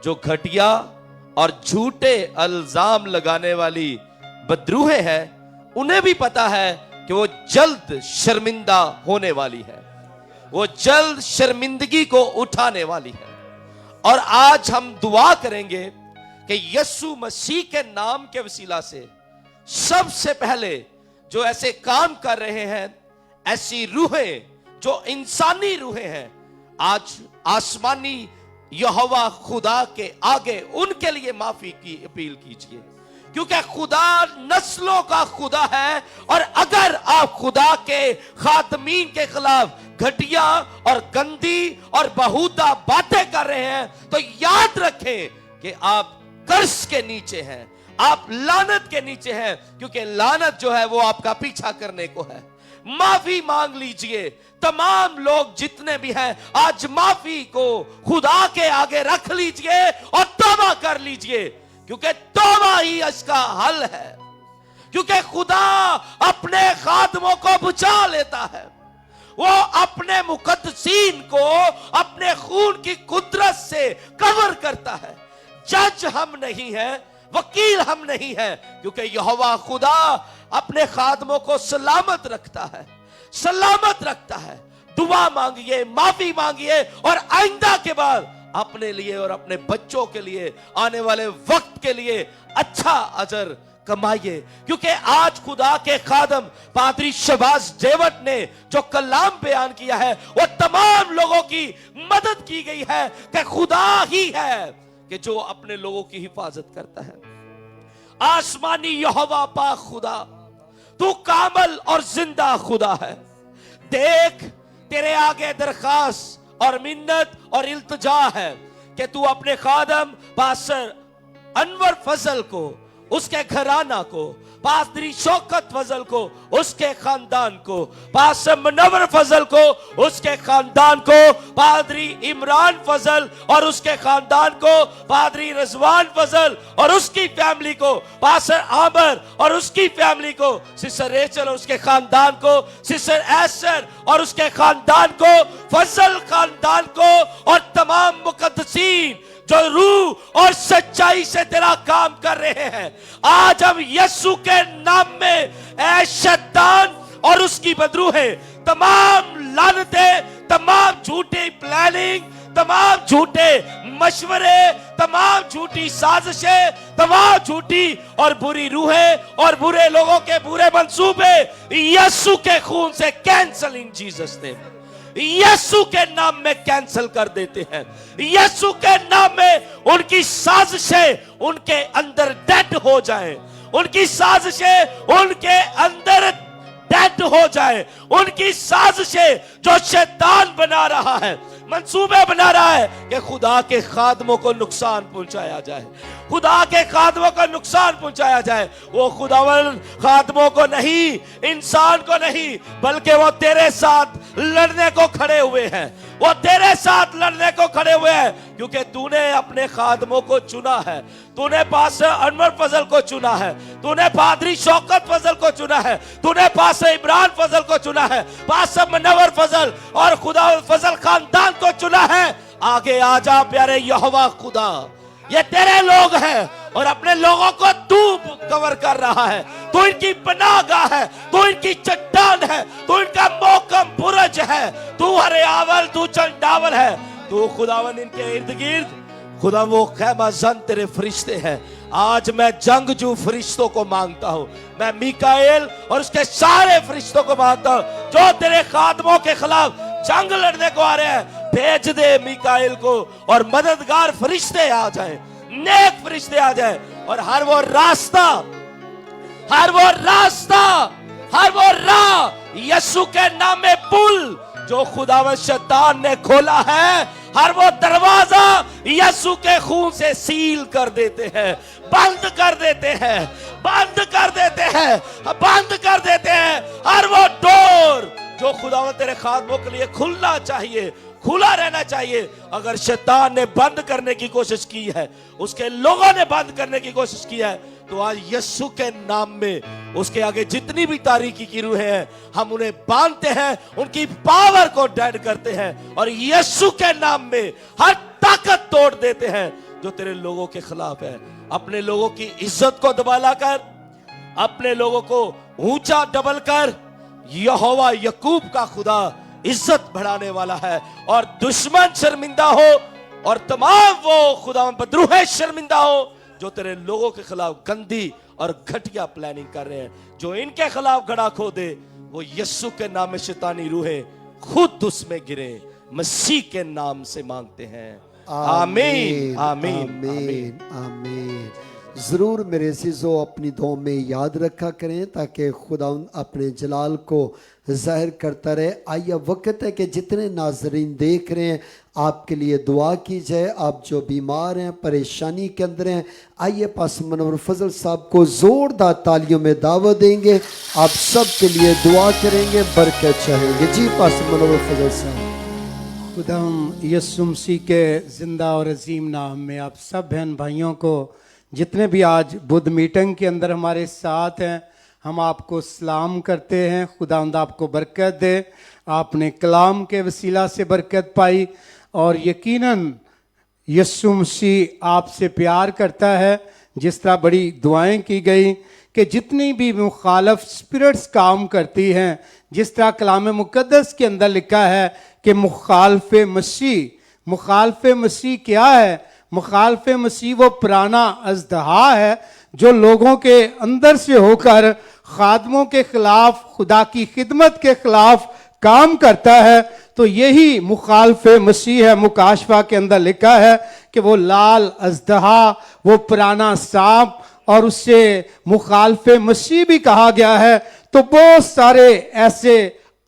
जो घटिया और झूठे इल्जाम लगाने वाली बदरूहें हैं, उन्हें भी पता है कि वो जल्द शर्मिंदा होने वाली है, वो जल्द शर्मिंदगी को उठाने वाली है। और आज हम दुआ करेंगे कि यीशु मसीह के नाम के वसीला से सबसे पहले जो ऐसे काम कर रहे हैं, ऐसी रूहें जो इंसानी रूहें हैं, आज आसमानी यहोवा खुदा के आगे उनके लिए माफी की अपील कीजिए, क्योंकि खुदा नस्लों का खुदा है। और अगर आप खुदा के खातमीन के खिलाफ घटिया और गंदी और बहुता बातें कर रहे हैं, तो याद रखें कि आप कर्ज के नीचे हैं, आप लानत के नीचे हैं, क्योंकि लानत जो है वो आपका पीछा करने को है। माफी मांग लीजिए। तमाम लोग जितने भी हैं, आज माफी को खुदा के आगे रख लीजिए और तौबा कर लीजिए, क्योंकि तौबा ही इसका हल है। क्योंकि खुदा अपने खादमों को बचा लेता है, वो अपने मुकद्दसीन को अपने खून की कुदरत से कवर करता है। जज हम नहीं हैं, वकील हम नहीं हैं, क्योंकि यहोवा खुदा अपने खादमों को सलामत रखता है, सलामत रखता है। दुआ मांगिए, माफी मांगिए, और आइंदा के बाद अपने लिए और अपने बच्चों के लिए, आने वाले वक्त के लिए अच्छा अजर कमाइए। क्योंकि आज खुदा के खादम पादरी शहबाज डेविड ने जो कलाम बयान किया है, वो तमाम लोगों की मदद की गई है कि खुदा ही है कि जो अपने लोगों की हिफाजत करता है। आसमानी यहोवा पाक खुदा, तू कामल और जिंदा खुदा है। देख, तेरे आगे दरखास्त और मिन्नत और इल्तिजा है कि तू अपने खादम पास्टर अनवर फजल को, उसके घराना को, पादरी शौकत फजल को, उसके खानदान को, पास्टर मुनव्वर फजल को, उसके खानदान को, पादरी इमरान फजल और उसके खानदान को, पादरी रजवान फजल और उसकी फैमिली को, पास्टर आमर और उसकी फैमिली को, सिस्टर रेचल और उसके खानदान को, सिस्टर एस्टर और उसके खानदान को, फजल खानदान को और तमाम मुकद्दसीन जो रूह और सच्चाई से तेरा काम कर रहे हैं, आज हम यीशु के नाम में ऐ शैतान और उसकी बदरूहें, तमाम लानतें, तमाम झूठी प्लानिंग, तमाम झूठे मशवरे, तमाम झूठी साजिशें, तमाम झूठी और बुरी रूहें और बुरे लोगों के बुरे मंसूबे यीशु के खून से कैंसल इन जीसस नेम, यीशु के नाम में कैंसल कर देते हैं। यीशु के नाम में उनकी साजिशें उनके अंदर डेड हो जाएं, उनकी साजिशें उनके अंदर डेड हो जाए, उनकी साजिशें जो शैतान बना रहा है, मंसूबे बना रहा है कि खुदा के खादमों को नुकसान पहुंचाया जाए, खुदा के खादमों को नुकसान पहुंचाया जाए, वो खुदावन खादमों को नहीं, इंसान को नहीं, बल्कि वो तेरे साथ लड़ने को खड़े हुए हैं, वो तेरे साथ लड़ने को खड़े हुए हैं, क्योंकि तूने अपने खादमों को चुना है, तूने पास्टर अनवर फजल को चुना है, तूने पादरी शौकत फजल को चुना है, तूने पास्टर इमरान फजल को चुना है, पास्टर मुनव्वर फजल और खुदा फजल खानदान को चुना है। आगे आ जा प्यारे यहोवा खुदा, ये तेरे लोग हैं और अपने लोगों को तू कवर कर रहा है, तू इनकी पनाहगाह है, तू इनकी चट्टान है, तू इनका मोकम बुरज है, तू हरियावल, तू चंडावल है, तू खुदावन इनके इर्द गिर्द खुदा वो खैमा जन तेरे फरिश्ते हैं। आज मैं जंगजू फरिश्तों को मांगता हूं, मैं मिकाएल और उसके सारे फरिश्तों को मांगता हूं जो तेरे खादमों के खिलाफ जंग लड़ने को आ रहे हैं, भेज दे मिकाएल को और मददगार फरिश्ते आ जाएं, नेक फरिश्ते आ जाएं और हर वो रास्ता, हर वो रास्ता, हर वो राह यीशु के नाम में पुल जो खुदावन शैतान ने खोला है, हर वो दरवाजा यीशु के खून से सील कर देते हैं, बंद कर देते हैं, बंद कर देते हैं, बंद कर देते हैं। हर वो डोर जो खुदावन तेरे खादमों के लिए खुलना चाहिए, खुला रहना चाहिए, अगर शैतान ने बंद करने की कोशिश की है, उसके लोगों ने बंद करने की कोशिश की है, तो आज यीशु के नाम में उसके आगे जितनी भी तारीकी की रूहें हैं, हम उन्हें बांधते हैं, उनकी पावर को डेड करते हैं और यीशु के नाम में हर ताकत तोड़ देते हैं जो तेरे लोगों के खिलाफ है। अपने लोगों की इज्जत को दबाला कर, अपने लोगों को ऊंचा डबल कर। यहोवा यकूब का खुदा इज्जत बढ़ाने वाला है और दुश्मन शर्मिंदा हो और तमाम वो खुदा बदरूह शर्मिंदा हो जो तेरे लोगों के खिलाफ गंदी और घटिया प्लानिंग कर रहे हैं, जो इनके खिलाफ गड़ा खो दे, वो यीशु के नाम में शैतानी रूहें खुद उसमें गिरे, मसीह के नाम से मांगते हैं। आमीन आमीन आमीन आमीन। ज़रूर मेरे अज़ीज़ों अपनी दुआ में याद रखा करें ताकि खुदा अपने जलाल को ज़ाहिर करता रहे। आइए वक्त है कि जितने नाजरीन देख रहे हैं आपके लिए दुआ की जाए। आप जो बीमार हैं, परेशानी के अंदर हैं, आइए पास्टर मुनव्वर फजल साहब को ज़ोरदार तालियों में दावत देंगे, आप सब के लिए दुआ करेंगे, बरकत चाहेंगे। जी पास्टर मुनव्वर फजल साहब। खुदाम यीशु मसीह के ज़िंदा और अजीम नाम में आप सब बहन भाइयों को जितने भी आज बुद्ध मीटिंग के अंदर हमारे साथ हैं, हम आपको सलाम करते हैं। खुदावंद आपको बरकत दे। आपने कलाम के वसीला से बरकत पाई और यकीनन यीशु मसीह आपसे प्यार करता है। जिस तरह बड़ी दुआएं की गई कि जितनी भी मुखालफ स्पिरिट्स काम करती हैं, जिस तरह कलाम मुकद्दस के अंदर लिखा है कि मुखालफ मसीह, मुखालफ मसीह क्या है? मुखालफ मसीह वो पुराना अजदहा है जो लोगों के अंदर से होकर खादमों के खिलाफ, खुदा की खिदमत के खिलाफ काम करता है। तो यही मुखालफ मसीह है। मुकाशफा के अंदर लिखा है कि वो लाल अजदहा, वो पुराना सांप, और उससे मुखालफ मसीह भी कहा गया है। तो बहुत सारे ऐसे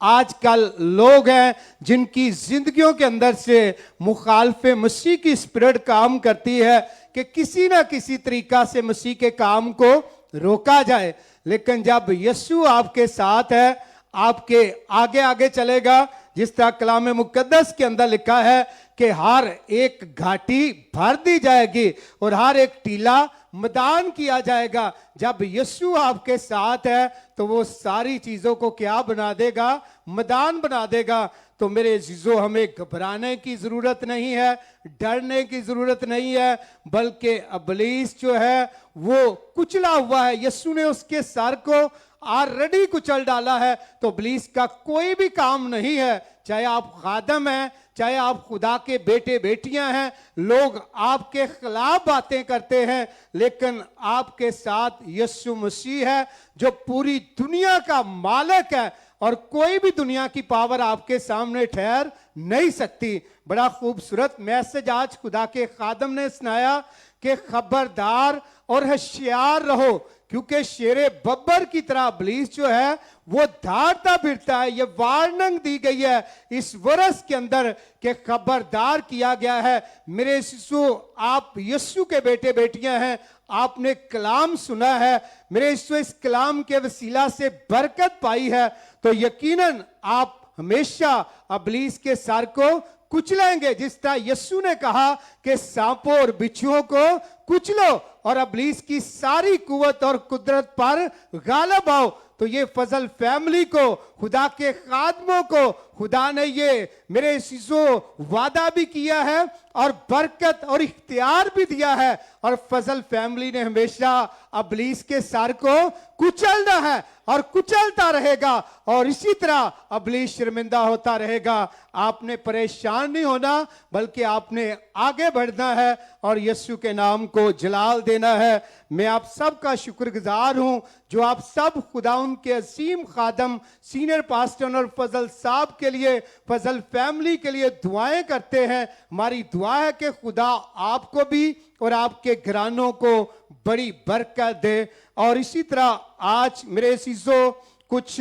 आजकल लोग हैं जिनकी जिंदगियों के अंदर से मुखालफ मसीह की स्पिरिट काम करती है कि किसी ना किसी तरीका से मसीह के काम को रोका जाए। लेकिन जब यीशु आपके साथ है, आपके आगे आगे चलेगा, जिस तरह कलाम मुकद्दस के अंदर लिखा है कि हर एक घाटी भर दी जाएगी और हर एक टीला मैदान किया जाएगा। जब यीशु आपके साथ है तो वो सारी चीजों को क्या बना देगा? मैदान बना देगा। तो मेरे अजीजों, हमें घबराने की जरूरत नहीं है, डरने की जरूरत नहीं है, बल्कि इब्लीस जो है वो कुचला हुआ है। यीशु ने उसके सर को ऑलरेडी कुचल डाला है। तो इब्लीस का कोई भी काम नहीं है, चाहे आप खादम हैं, चाहे आप खुदा के बेटे बेटियां हैं। लोग आपके खिलाफ बातें करते हैं, लेकिन आपके साथ यीशु मसीह है जो पूरी दुनिया का मालिक है और कोई भी दुनिया की पावर आपके सामने ठहर नहीं सकती। बड़ा खूबसूरत मैसेज आज खुदा के खादम ने सुनाया कि खबरदार और होशियार रहो, क्योंकि शेरे बब्बर की तरह इब्लीस जो है वो धारता फिरता है। ये वार्निंग दी गई है इस वर्ष के अंदर कि खबरदार किया गया है। मेरे शिशु, आप यीशु के बेटे बेटियां हैं, आपने कलाम सुना है, मेरे शिशु इस कलाम के वसीला से बरकत पाई है, तो यकीनन आप हमेशा इब्लीस के सर को कुचलेंगे। जिस तरह यीशु ने कहा कि सांपों और बिच्छुओं को कुचलो और इब्लीस की सारी कुवत और कुदरत पर गालिब आओ। तो ये फजल फैमिली को, खुदा के खादमों को खुदा ने ये मेरे शिशु वादा भी किया है और बरकत और इख्तियार भी दिया है। और फजल फैमिली ने हमेशा इब्लीस के सर को कुचलना है और कुचलता रहेगा, और इसी तरह इब्लीस शर्मिंदा होता रहेगा। आपने परेशान नहीं होना, बल्कि आपने आगे बढ़ना है और यीशु के नाम को जलाल देना है। मैं आप सबका शुक्रगुजार हूं जो आप सब खुदाउन के असीम खादम सीनियर पास्टर और फजल साहब के लिए, फजल फैमिली के लिए दुआएं करते हैं। हमारी दुआ है कि खुदा आपको भी और आपके घरानों को बड़ी बरकत दे। और इसी तरह आज मेरे सीजो कुछ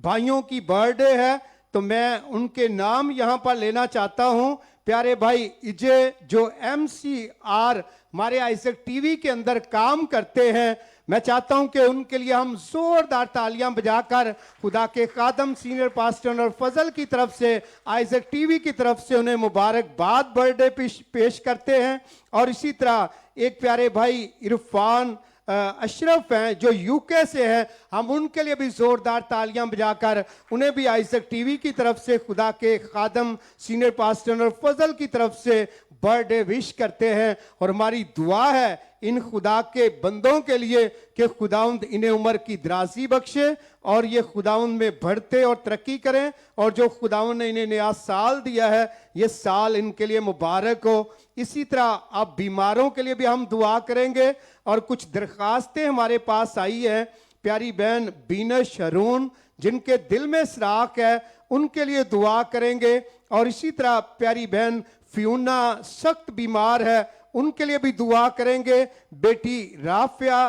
भाइयों की बर्थडे है, तो मैं उनके नाम यहां पर लेना चाहता हूं। प्यारे भाई इजे जो MCR हमारे आइजक टीवी के अंदर काम करते हैं, मैं चाहता हूं कि उनके लिए हम जोरदार तालियां बजाकर खुदा के खादम सीनियर पास्टर और फजल की तरफ से, आइजक टीवी की तरफ से उन्हें मुबारकबाद बर्थडे पेश करते हैं। और इसी तरह एक प्यारे भाई इरफान अशरफ हैं जो UK से हैं, हम उनके लिए भी जोरदार तालियां बजाकर उन्हें भी आइजक टीवी की तरफ से, खुदा के खादम सीनियर पास्टर और फजल की तरफ से बर्थडे विश करते हैं। और हमारी दुआ है इन खुदा के बंदों के लिए कि खुदाउंद इन्हें उम्र की दराजी बख्शे और ये खुदाउंद में बढ़ते और तरक्की करें, और जो खुदाउंद ने इन्हें नया साल दिया है ये साल इनके लिए मुबारक हो। इसी तरह आप बीमारों के लिए भी हम दुआ करेंगे। और कुछ दरखास्तें हमारे पास आई है। प्यारी बहन बीनश हरून जिनके दिल में सराख है, उनके लिए दुआ करेंगे। और इसी तरह प्यारी बहन फियोना सख्त बीमार है, उनके लिए भी दुआ करेंगे। बेटी राफिया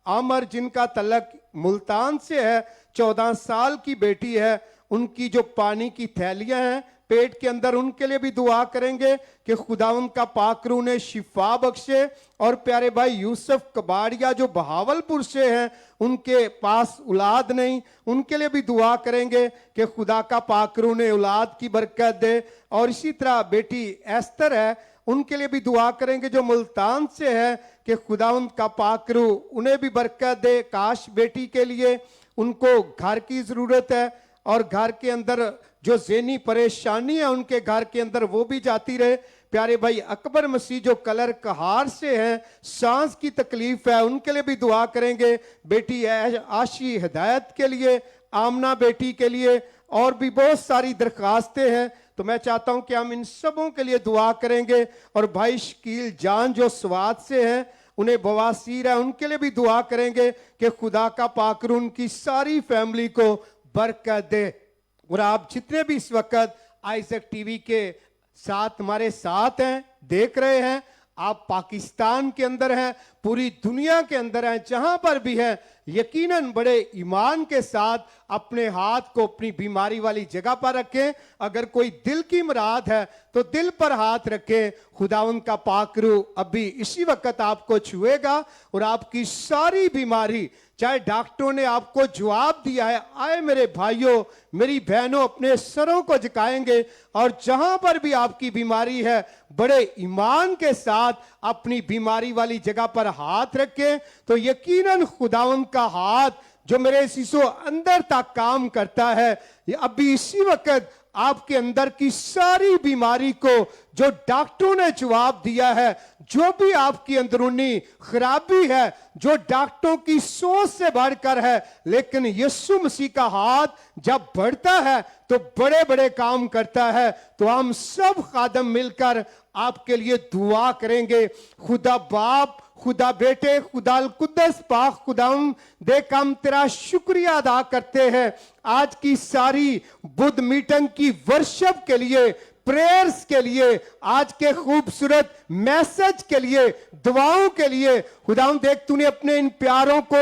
आमर जिनका तलक मुल्तान से है, 14 साल की बेटी है, उनकी जो पानी की थैलियां हैं पेट के अंदर, उनके लिए भी दुआ करेंगे कि खुदा उनका पाकरू ने शिफा बख्शे। और प्यारे भाई यूसुफ कबाड़िया जो बहावलपुर से हैं, उनके पास औलाद नहीं, उनके लिए भी दुआ करेंगे कि खुदा का पाकरू ने औलाद की बरकत दे। और इसी तरह बेटी एस्तर है, उनके लिए भी दुआ करेंगे जो मुल्तान से है कि खुदा उनका पाकरू उन्हें भी बरकत दे। काश बेटी के लिए उनको घर की जरूरत है और घर के अंदर जो ज़हनी परेशानी है उनके घर के अंदर वो भी जाती रहे। प्यारे भाई अकबर मसीह जो कलर कहार से हैं, सांस की तकलीफ है, उनके लिए भी दुआ करेंगे। बेटी आशी हिदायत के लिए, आमना बेटी के लिए, और भी बहुत सारी दरखास्तें हैं। तो मैं चाहता हूं कि हम इन सबों के लिए दुआ करेंगे। और भाई शकील जान जो स्वाद से हैं, उन्हें बवासीर है, उनके लिए भी दुआ करेंगे कि खुदा का पाकरू उनकी सारी फैमिली को बरकत दे। और आप जितने भी इस वक्त आइजक टीवी के साथ हमारे साथ हैं, देख रहे हैं, आप पाकिस्तान के अंदर हैं, पूरी दुनिया के अंदर हैं, जहां पर भी हैं, यकीनन बड़े ईमान के साथ अपने हाथ को अपनी बीमारी वाली जगह पर रखें। अगर कोई दिल की मुराद है तो दिल पर हाथ रखें। खुदावंद का पाक रूह अभी इसी वक्त आपको छुएगा और आपकी सारी बीमारी, चाहे डॉक्टरों ने आपको जवाब दिया है, आए मेरे भाइयों मेरी बहनों, अपने सरों को झुकाएंगे और जहां पर भी आपकी बीमारी है बड़े ईमान के साथ अपनी बीमारी वाली जगह पर हाथ रखें, तो यकीनन खुदावंद का हाथ जो मेरे शीशों अंदर तक काम करता है, ये अभी इसी वक्त आपके अंदर की सारी बीमारी को जो डॉक्टरों ने जवाब दिया है, जो भी आपकी अंदरूनी खराबी है जो डॉक्टरों की सोच से बढ़कर है, लेकिन यीशु मसीह का हाथ जब बढ़ता है तो बड़े बड़े काम करता है। तो हम सब खादम मिलकर आपके लिए दुआ करेंगे। खुदा बाप, खुदा बेटे, खुदा कुद्दस पाक खुदाम देख हम तेरा शुक्रिया अदा करते हैं आज की सारी बुध मीटिंग की वर्शिप के लिए, प्रेयर्स के लिए, आज के खूबसूरत मैसेज के लिए, दुआओं के लिए। खुदाम देख तूने अपने इन प्यारों को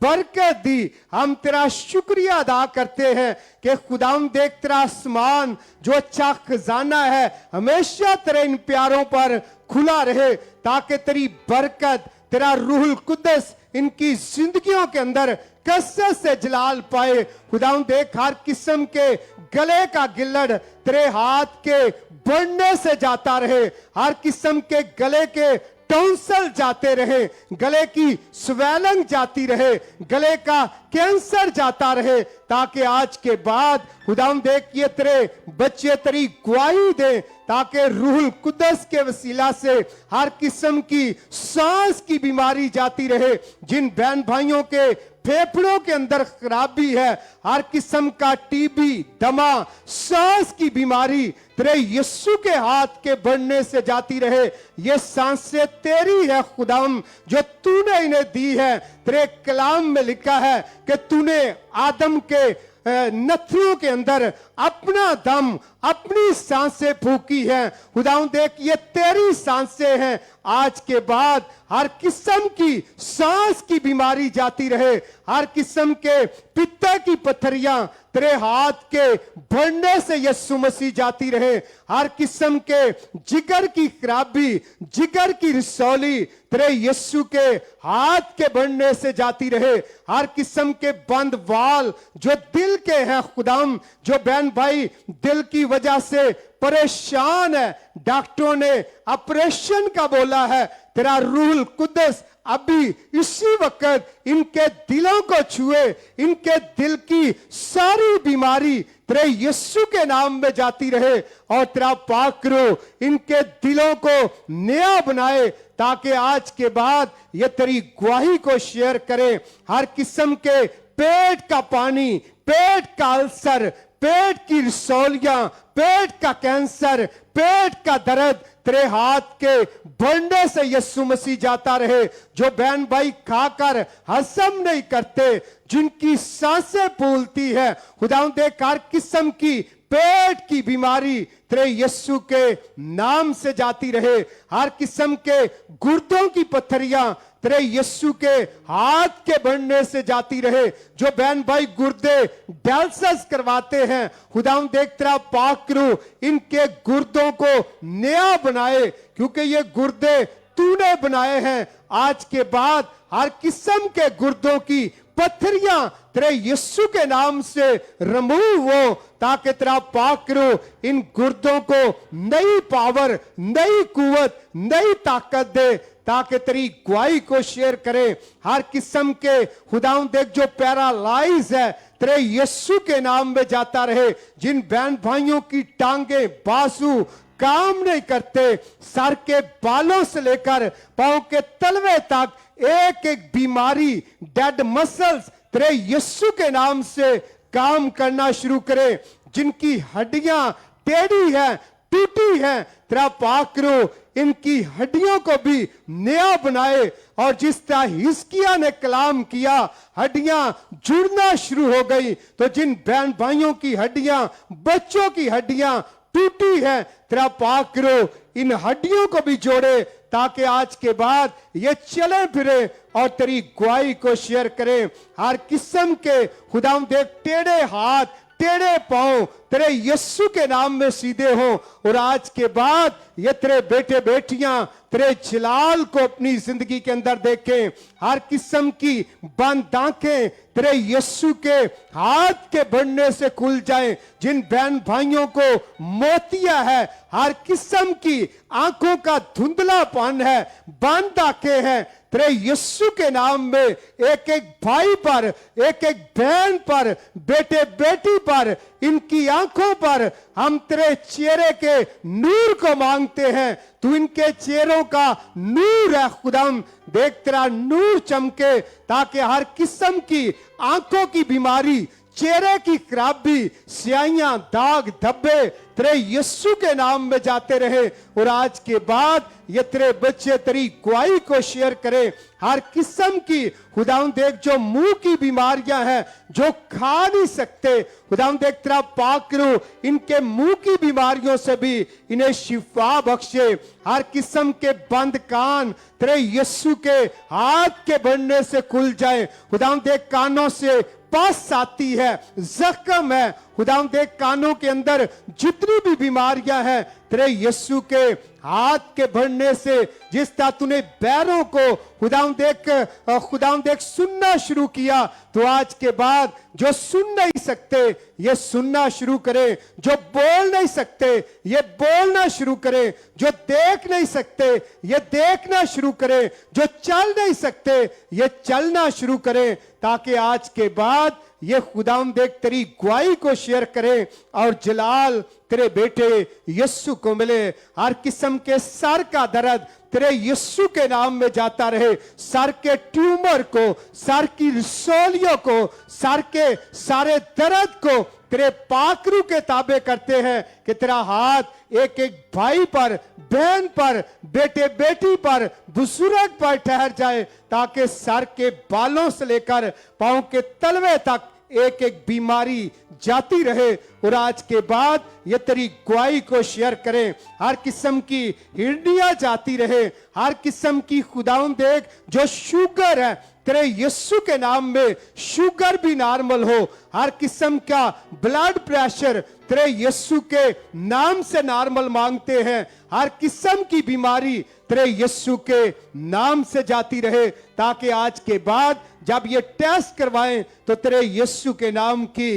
बरकत दी, हम तेरा शुक्रिया अदा करते हैं कि खुदाम देख तेरा आसमान जो अच्छा खजाना है हमेशा तेरे इन प्यारों पर खुला रहे, ताकि तेरी बरकत, तेरा रूहुल कुद्दस इनकी जिंदगियों के अंदर कसरत से जलाल पाए। खुदाम देख हर किस्म के गले का गिल्लड़ तेरे हाथ के बढ़ने से जाता रहे, हर किस्म के गले के टॉन्सिल जाते रहे, गले की स्वेलिंग जाती रहे, गले का कैंसर जाता रहे, ताकि आज के बाद खुदाम देख ये तेरे बच्चे तेरी गवाही दे, ताकि रूहुल कुद्दस के वसीला से हर किस्म की सांस की बीमारी जाती रहे। जिन बहन भाइयों के फेफड़ों के अंदर खराबी है, हर किस्म का टीबी, दमा, सांस की बीमारी तेरे यीशु के हाथ के बढ़ने से जाती रहे। ये सांसें तेरी है खुदाम जो तूने इन्हें दी है। तेरे कलाम में लिखा है कि तूने आदम के नथनों के अंदर अपना दम, अपनी सांसें फूकी हैं। खुदाम देख ये तेरी सांसें हैं, आज के बाद हर किस्म की सांस की बीमारी जाती रहे, हर किस्म के पित्ते की पत्थरियां तेरे हाथ के बढ़ने से यीशु मसीह जाती रहे, हर किस्म के जिगर की खराबी, जिगर की रसौली तेरे यीशु के हाथ के बढ़ने से जाती रहे, हर किस्म के बंद वाल जो दिल के हैं खुदाम, जो बहन भाई दिल की वजह से परेशान है, डॉक्टरों ने ऑपरेशन का बोला है, तेरा रूहुल कुद्दस अभी इसी वक्त इनके दिलों को छुए, इनके दिल की सारी बीमारी तेरे यीशु के नाम में जाती रहे और तेरा पाक रूह इनके दिलों को नया बनाए, ताकि आज के बाद ये तेरी गवाही को शेयर करें। हर किस्म के पेट का पानी, पेट का अल्सर, पेट की रसौलियां, पेट का कैंसर, पेट का दर्द तेरे हाथ के बढ़ने से यीशु मसीह जाता रहे। जो बहन भाई खाकर हजम नहीं करते, जिनकी सांसें फूलती है, खुदावंद देख हर किस्म की पेट की बीमारी तेरे यीशु के नाम से जाती रहे, हर किस्म के गुर्दों की पत्थरियां तेरे यीशु के हाथ के बढ़ने से जाती रहे। जो बहन भाई गुर्दे डायलिसिस करवाते हैं, खुदावंद देख तेरा पाक रूह इनके गुर्दों को नया बनाए, क्योंकि ये गुर्दे तूने बनाए हैं। आज के बाद हर किस्म के गुर्दों की पत्थरियां तेरे यीशु के नाम से रिमूव हो, ताकि तेरा पाक रूह इन गुर्दों को नई पावर, नई कुवत, नई ताकत दे, ताकि तेरी गवाही को शेयर करें। हर किस्म के खुदावंद देख जो पैरालाइज है तेरे यीशु के नाम में जाता रहे। जिन बहन भाइयों की टांगे, बाजू काम नहीं करते, सर के बालों से लेकर पांव के तलवे तक एक एक बीमारी, डेड मसल्स तेरे यीशु के नाम से काम करना शुरू करे। जिनकी हड्डियां टेढ़ी है, टूटी है, तेरा पाक रूह इनकी हड्डियों को भी नया बनाए। और जिस तरह हिजकिय्याह ने कलाम किया, हड्डियां जुड़ना शुरू हो गई, तो जिन बहन भाइयों की हड्डियां, बच्चों की हड्डियां टूटी है, तेरा पाक रूह इन हड्डियों को भी जोड़े, ताकि आज के बाद ये चले फिरे और तेरी गवाही को शेयर करें। हर किस्म के खुदाम देख टेढ़े हाथ टेढ़े पांव तेरे यीशु के नाम में सीधे हो, और आज के बाद ये तेरे बेटे बेटियां तेरे जलाल को अपनी जिंदगी के अंदर देखें। हर किस्म की बंद आंखें तेरे यीशु के हाथ के बढ़ने से खुल जाएं। जिन बहन भाइयों को मोतिया है, हर किस्म की आंखों का धुंधलापन है, बंद आंखें हैं, तेरे यीशु के नाम में एक एक भाई पर, एक एक बहन पर, बेटे बेटी पर, इनकी आंखों पर हम तेरे चेहरे के नूर को मांगते हैं। तू इनके चेहरों का नूर है खुदाम, देख तेरा नूर चमके ताकि हर किस्म की आंखों की बीमारी, चेहरे की खराबी, स्याहियां, दाग धब्बे तेरे यीशु के नाम में जाते रहे। और आज के बाद ये तेरे बच्चे तेरी गवाही को शेयर करें। हर किस्म की खुदाम देख जो मुंह की बीमारियां हैं, जो खा नहीं सकते, खुदाम देख तेरा पाक रूह इनके मुंह की बीमारियों से भी इन्हें शिफा बख्शे। हर किस्म के बंद कान तेरे यीशु के हाथ के बढ़ने से खुल जाए। खुदाम देख कानों से पास आती है, जख्म है, खुदाम देख कानों के अंदर जितनी भी बीमारियां हैं तेरे यीशु के हाथ के बढ़ने से, जिस तरह तूने बैरों को खुदाम देख सुनना शुरू किया, तो आज के बाद जो सुन नहीं सकते ये सुनना शुरू करें, जो बोल नहीं सकते ये बोलना शुरू करें, जो देख नहीं सकते ये देखना शुरू करें, जो चल नहीं सकते ये चलना शुरू करें, ताकि आज के बाद ये खुदाम देख तेरी गवाही को शेयर करें और जलाल तेरे बेटे यीशु को मिले। हर किस्म के सर का दर्द तेरे यीशु के नाम में जाता रहे। सर के ट्यूमर को, सर की रसोलियों को, सर के सारे दर्द को तेरे पाकरू के ताबे करते हैं कि तेरा हाथ एक एक भाई पर, बहन पर, बेटे बेटी पर, बुजुर्ग पर ठहर जाए, ताकि सर के बालों से लेकर पांव के तलवे तक एक एक बीमारी जाती रहे। और आज के बाद ये तेरी गवाही को शेयर करें। हर किस्म की हड्डियां जाती रहे, हर किस्म की खुदाम देख जो शुगर है तेरे यीशु के नाम में शुगर भी नॉर्मल हो। हर किस्म का ब्लड प्रेशर तेरे यीशु के नाम से नॉर्मल मांगते हैं। हर किस्म की बीमारी तेरे यीशु के नाम से जाती रहे, ताकि आज के बाद जब ये टेस्ट करवाएं तो तेरे यीशु के नाम की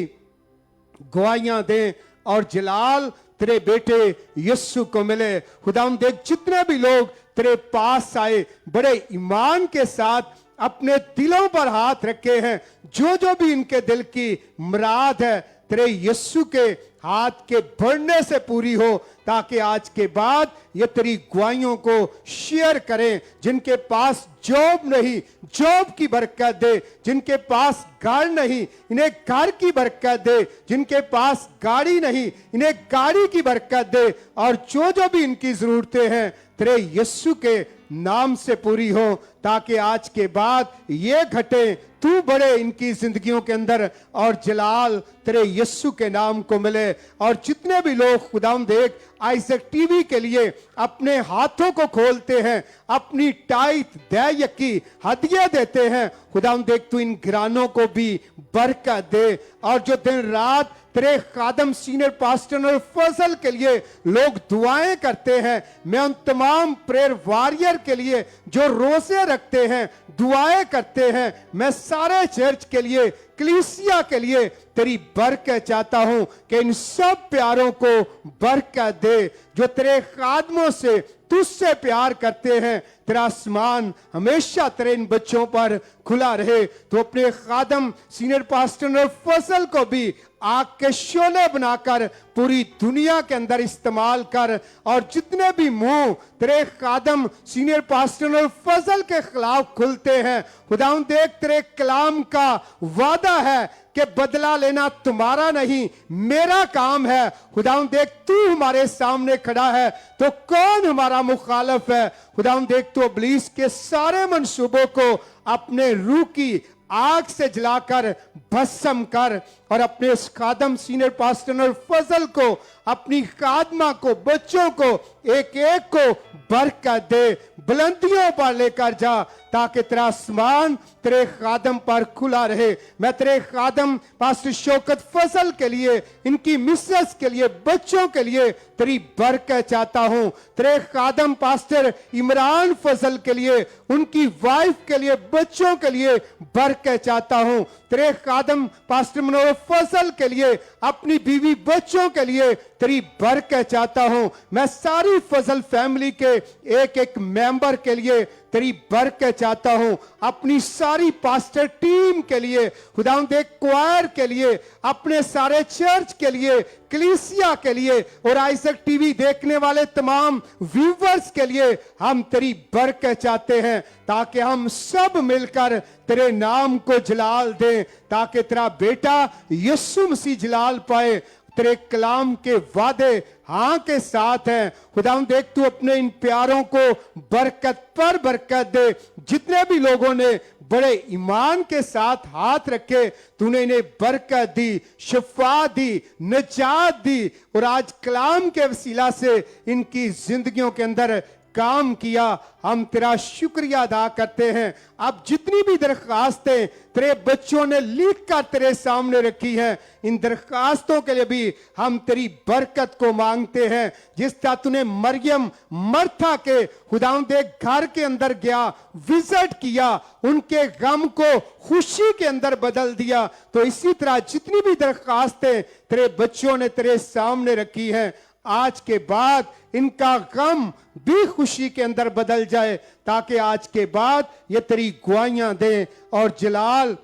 गवाहियां दें और जलाल तेरे बेटे यीशु को मिले। खुदाम देख जितने भी लोग तेरे पास आए बड़े ईमान के साथ अपने दिलों पर हाथ रखे हैं, जो भी इनके दिल की मुराद है तेरे यीशु के हाथ के बढ़ने से पूरी हो, ताकि आज के बाद ये तेरी गवाहियों को शेयर करें। जिनके पास जॉब नहीं, जॉब की बरकत दे। जिनके पास घर नहीं, इन्हें घर की बरकत दे। जिनके पास गाड़ी नहीं, इन्हें गाड़ी की बरकत दे। और जो भी इनकी जरूरतें हैं तेरे यीशु के नाम से पूरी हो, ताकि आज के बाद ये घटे तू बड़े इनकी जिंदगियों के अंदर और जलाल तेरे यीशु के नाम को मिले। और जितने भी लोग खुदाम देख आइजक टीवी के लिए अपने हाथों को खोलते हैं, अपनी टाइट दया की हदिया देते हैं, खुदाम देख तू इन घरानों को भी बरकत दे। और जो दिन रात तेरे खादम सीनियर पास्टर और फजल के लिए लोग दुआएं करते हैं, मैं उन तमाम प्रेयर वॉरियर के लिए जो रोजे रखते हैं, दुआएं करते हैं, मैं सारे चर्च के लिए, कलीसिया के लिए तेरी बरकत चाहता हूं कि इन सब प्यारों को बरकत दे जो तेरे खादमों से तुझसे प्यार करते हैं। तेरा आसमान हमेशा तेरे इन बच्चों पर खुला रहे। तो अपने खादम सीनियर पास्टर और फजल को भी आग के शोले बनाकर पूरी दुनिया के अंदर इस्तेमाल कर। और जितने भी मुंह तेरे खादम सीनियर पास्टर और फजल के खिलाफ खुलते हैं, खुदावंद देख तेरे कलाम का वादा है कि बदला लेना तुम्हारा नहीं मेरा काम है। खुदावंद देख तू हमारे सामने खड़ा है तो कौन हमारा मुखालिफ है। खुदावंद देख तू इब्लीस के सारे मंसूबों को अपने रूह की आग से जलाकर भस्म कर और अपने इस खादम सीनियर पास्टर और फजल को, अपनी खादमा को, बच्चों को, एक एक को बरकत दे, बुलंदियों पर लेकर जा, ताकि तेरा आसमान तेरे खादम पर खुला रहे। मैं तेरे खादम पास्टर शौकत फजल के लिए, इनकी मिसेस के लिए, बच्चों के लिए तेरी बरकत चाहता हूं। तेरे खादम पास्टर इमरान फजल के लिए, उनकी वाइफ के लिए, बच्चों के लिए बरकत चाहता हूं। तेरे खादम पास्टर मनोहर फजल के लिए, अपनी बीवी बच्चों के लिए तेरी बरकत चाहता हूं। मैं सारी फजल फैमिली के एक एक मेंबर के लिए तेरी बरकत चाहता हूं। अपनी सारी पास्टर टीम के लिए, खुदावंद क्वायर के लिए, अपने सारे चर्च के लिए, कलीसिया के लिए और आइजक टीवी देखने वाले तमाम व्यूवर्स के लिए हम तेरी बरकत चाहते हैं, ताकि हम सब मिलकर तेरे नाम को जलाल दें, ताकि तेरा बेटा यीशु मसीह जलाल पाए। तेरे कलाम के वादे हाँ के साथ हैं। खुदावंद देख तू अपने इन प्यारों को बरकत पर बरकत दे। जितने भी लोगों ने बड़े ईमान के साथ हाथ रखे, तूने इन्हें बरकत दी, शिफा दी, निजात दी, और आज कलाम के वसीला से इनकी जिंदगियों के अंदर काम किया। हम तेरा शुक्रिया अदा करते हैं। अब जितनी भी दरखास्तें तेरे बच्चों ने लिख कर तेरे सामने रखी हैं, इन दरखास्तों के लिए भी हम तेरी बरकत को मांगते हैं। जिस तरह तूने मरियम मर्था के खुदावंद घर के अंदर गया, विजिट किया, उनके गम को खुशी के अंदर बदल दिया, तो इसी तरह जितनी भी दरखास्तें तेरे बच्चों ने तेरे सामने रखी हैं, आज के बाद इनका गम भी खुशी के अंदर बदल जाए, ताकि आज के बाद ये तेरी गुआइयां दें और जलाल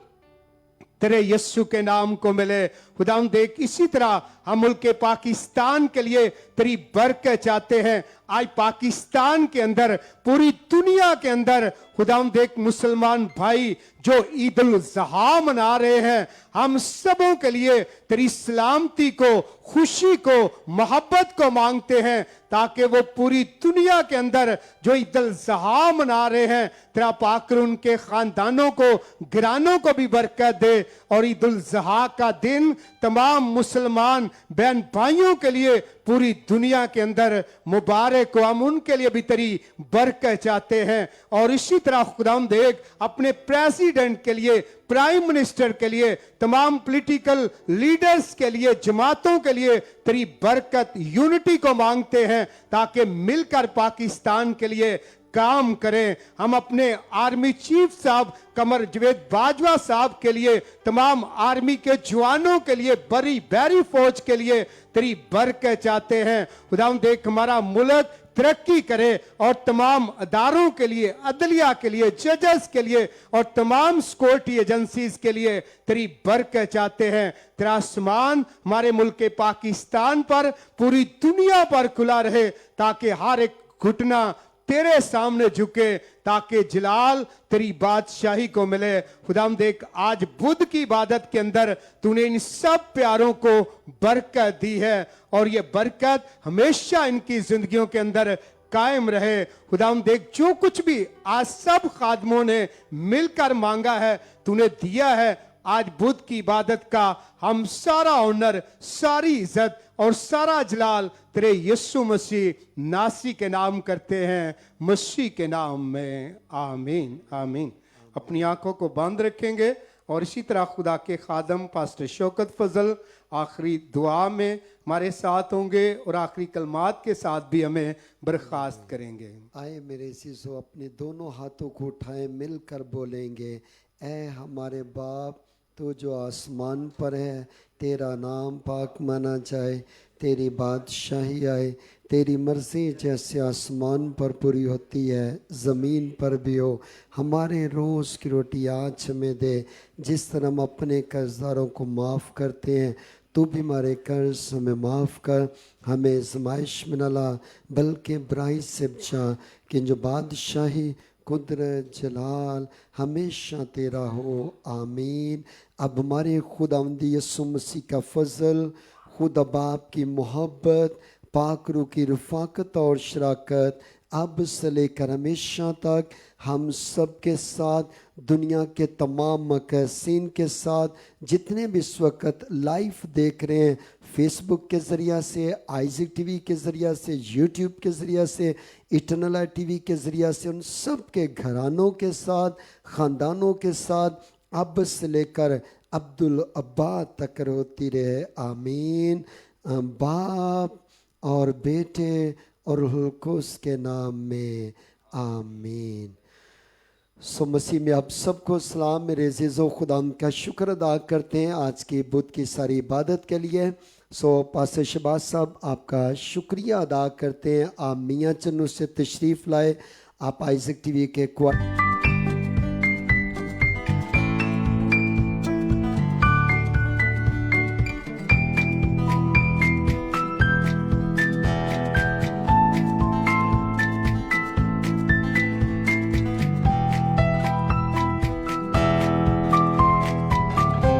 तेरे यस्सु के नाम को मिले। खुदावंद देख इसी तरह हम मुल्क पाकिस्तान के लिए तेरी बरकत चाहते हैं। आज पाकिस्तान के अंदर, पूरी दुनिया के अंदर खुदावंद देख मुसलमान भाई जो ईद उल ज़ुहा मना रहे हैं, हम सबों के लिए तेरी सलामती को, खुशी को, मोहब्बत को मांगते हैं, ताकि वो पूरी दुनिया के अंदर जो ईद उल ज़ुहा मना रहे हैं, तेरा पाकर उनके खानदानों को, घरानों को भी बरकत दे। और ईद उल ज़ुहा का दिन तमाम मुसलमान बहन भाइयों के लिए पूरी दुनिया के अंदर मुबारक हो। हम उनके लिए भी तेरी बरकत चाहते हैं। और इसी तरह खुदावंद देख अपने प्रेसिडेंट के लिए, प्राइम मिनिस्टर के लिए, तमाम पॉलिटिकल लीडर्स के लिए, जमातों के लिए तेरी बरकत, यूनिटी को मांगते हैं, ताकि मिलकर पाकिस्तान के लिए काम करें। हम अपने आर्मी चीफ साहब कमर जवेद बाजवा साहब के लिए, तमाम आर्मी के जवानों के लिए, बड़ी बहरी फौज के लिए तेरी बरकत चाहते हैं। खुदावंद देख हमारा मुल्क तरक्की करे, और तमाम अदारों के लिए, अदलिया के लिए, जजेस के लिए और तमाम सिक्योरिटी एजेंसीज के लिए तेरी बरकत चाहते हैं। तेरा आसमान हमारे मुल्क पाकिस्तान पर, पूरी दुनिया पर खुला रहे, ताकि हर एक घुटना तेरे सामने झुके, ताकि जलाल तेरी बादशाही को मिले। खुदावंद देख आज बुध की इबादत के अंदर तूने इन सब प्यारों को बरकत दी है, और ये बरकत हमेशा इनकी जिंदगियों के अंदर कायम रहे। खुदावंद देख जो कुछ भी आज सब खादमों ने मिलकर मांगा है, तूने दिया है। आज बुध की इबादत का हम सारा ऑनर, सारी इज्जत और सारा जलाल तेरे यीशु मसीह नासी के नाम करते हैं, मसीह के नाम में, आमीन आमीन। अपनी आंखों को बंद रखेंगे और इसी तरह खुदा के खादम पास्टर शौकत फजल आखिरी दुआ में हमारे साथ होंगे और आखिरी कलमात के साथ भी हमें बर्खास्त करेंगे। आए मेरे अज़ीज़ों, अपने दोनों हाथों को उठाएं, मिलकर बोलेंगे, ऐ हमारे बाप तो जो आसमान पर है, तेरा नाम पाक माना जाए, तेरी बादशाही आए, तेरी मर्ज़ी जैसे आसमान पर पूरी होती है ज़मीन पर भी हो। हमारे रोज़ की रोटी आज हमें दे, जिस तरह हम अपने कर्जदारों को माफ़ करते हैं, तू भी हमारे कर्ज हमें माफ़ कर। हमें आज़माइश में न ला, बल्कि बुराई से बचा, कि जो बादशाही, कुदरत, जलाल हमेशा तेरा हो, आमीन। अब हमारे खुदावंद यीशु मसीह का फजल, खुदा बाप की मोहब्बत, पाक रूह की रफ़ाकत और शराकत अब से लेकर हमेशा तक हम सब के साथ, दुनिया के तमाम मकसीन के साथ, जितने भी इस वक्त लाइव देख रहे हैं फेसबुक के ज़रिया से, आइज़िक टीवी के ज़रिया से, यूट्यूब के ज़रिया से, इटर्नल आई टीवी के ज़रिया से, उन सब के घरानों के साथ, ख़ानदानों के साथ अब से लेकर अब्दुल अब्बा तक होती रहे। आमीन। बाप और बेटे और रूहुल कुद्स के नाम में आमीन। सो मसीह में आप सबको सलाम। मेरे अज़ीज़ों, खुदा का शुक्र अदा करते हैं आज की बुध की सारी इबादत के लिए। सो पास्टर शहबाज साहब आपका शुक्रिया अदा करते हैं, आप मियाँ चन्नू से तशरीफ़ लाए, आप आइज़िक टीवी के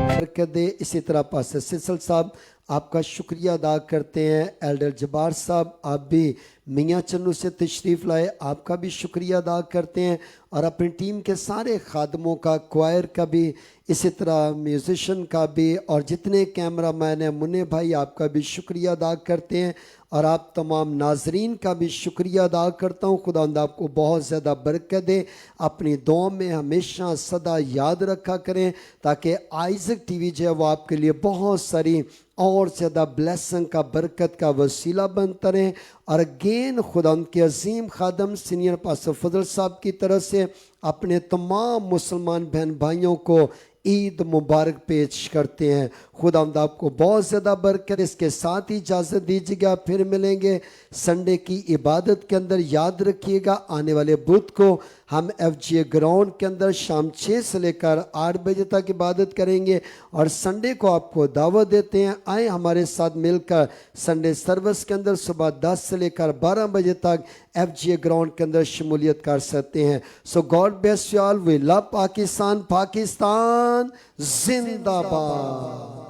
बरकत दे। इसी तरह पास्टर सिसल साहब आपका शुक्रिया अदा करते हैं। एल्डर जबार साहब आप भी मियाँ चन्नू से तशरीफ़ लाए, आपका भी शुक्रिया अदा करते हैं, और अपनी टीम के सारे खादमों का, क्वायर का भी, इसी तरह म्यूज़िशन का भी, और जितने कैमरा मैन हैं मुन्ने भाई आपका भी शुक्रिया अदा करते हैं, और आप तमाम नाजरीन का भी शुक्रिया अदा करता हूँ। खुदावंद आपको बहुत ज़्यादा बरकत दे। अपनी दुआ में हमेशा सदा याद रखा करें ताकि आइज़िक टीवी जो है वो आपके लिए बहुत सारी और ज़्यादा ब्लेसिंग का, बरकत का वसीला बनता रहे। और अगेन खुदावंद के अजीम खादम सीनियर पास्टर फजल साहब की तरफ से अपने तमाम मुसलमान बहन भाइयों को ईद मुबारक पेश करते हैं। खुदावंद आपको बहुत ज़्यादा बरकत। इसके साथ ही इजाज़त दीजिएगा, फिर मिलेंगे संडे की इबादत के अंदर। याद रखिएगा आने वाले बुध को हम FGA ग्राउंड के अंदर शाम 6 से लेकर 8 बजे तक इबादत करेंगे, और संडे को आपको दावत देते हैं, आए हमारे साथ मिलकर संडे सर्विस के अंदर सुबह 10 से लेकर 12 बजे तक FGA ग्राउंड के अंदर शमूलियत कर सकते हैं। So God bless you all. We love Pakistan. Pakistan जिंदाबाद।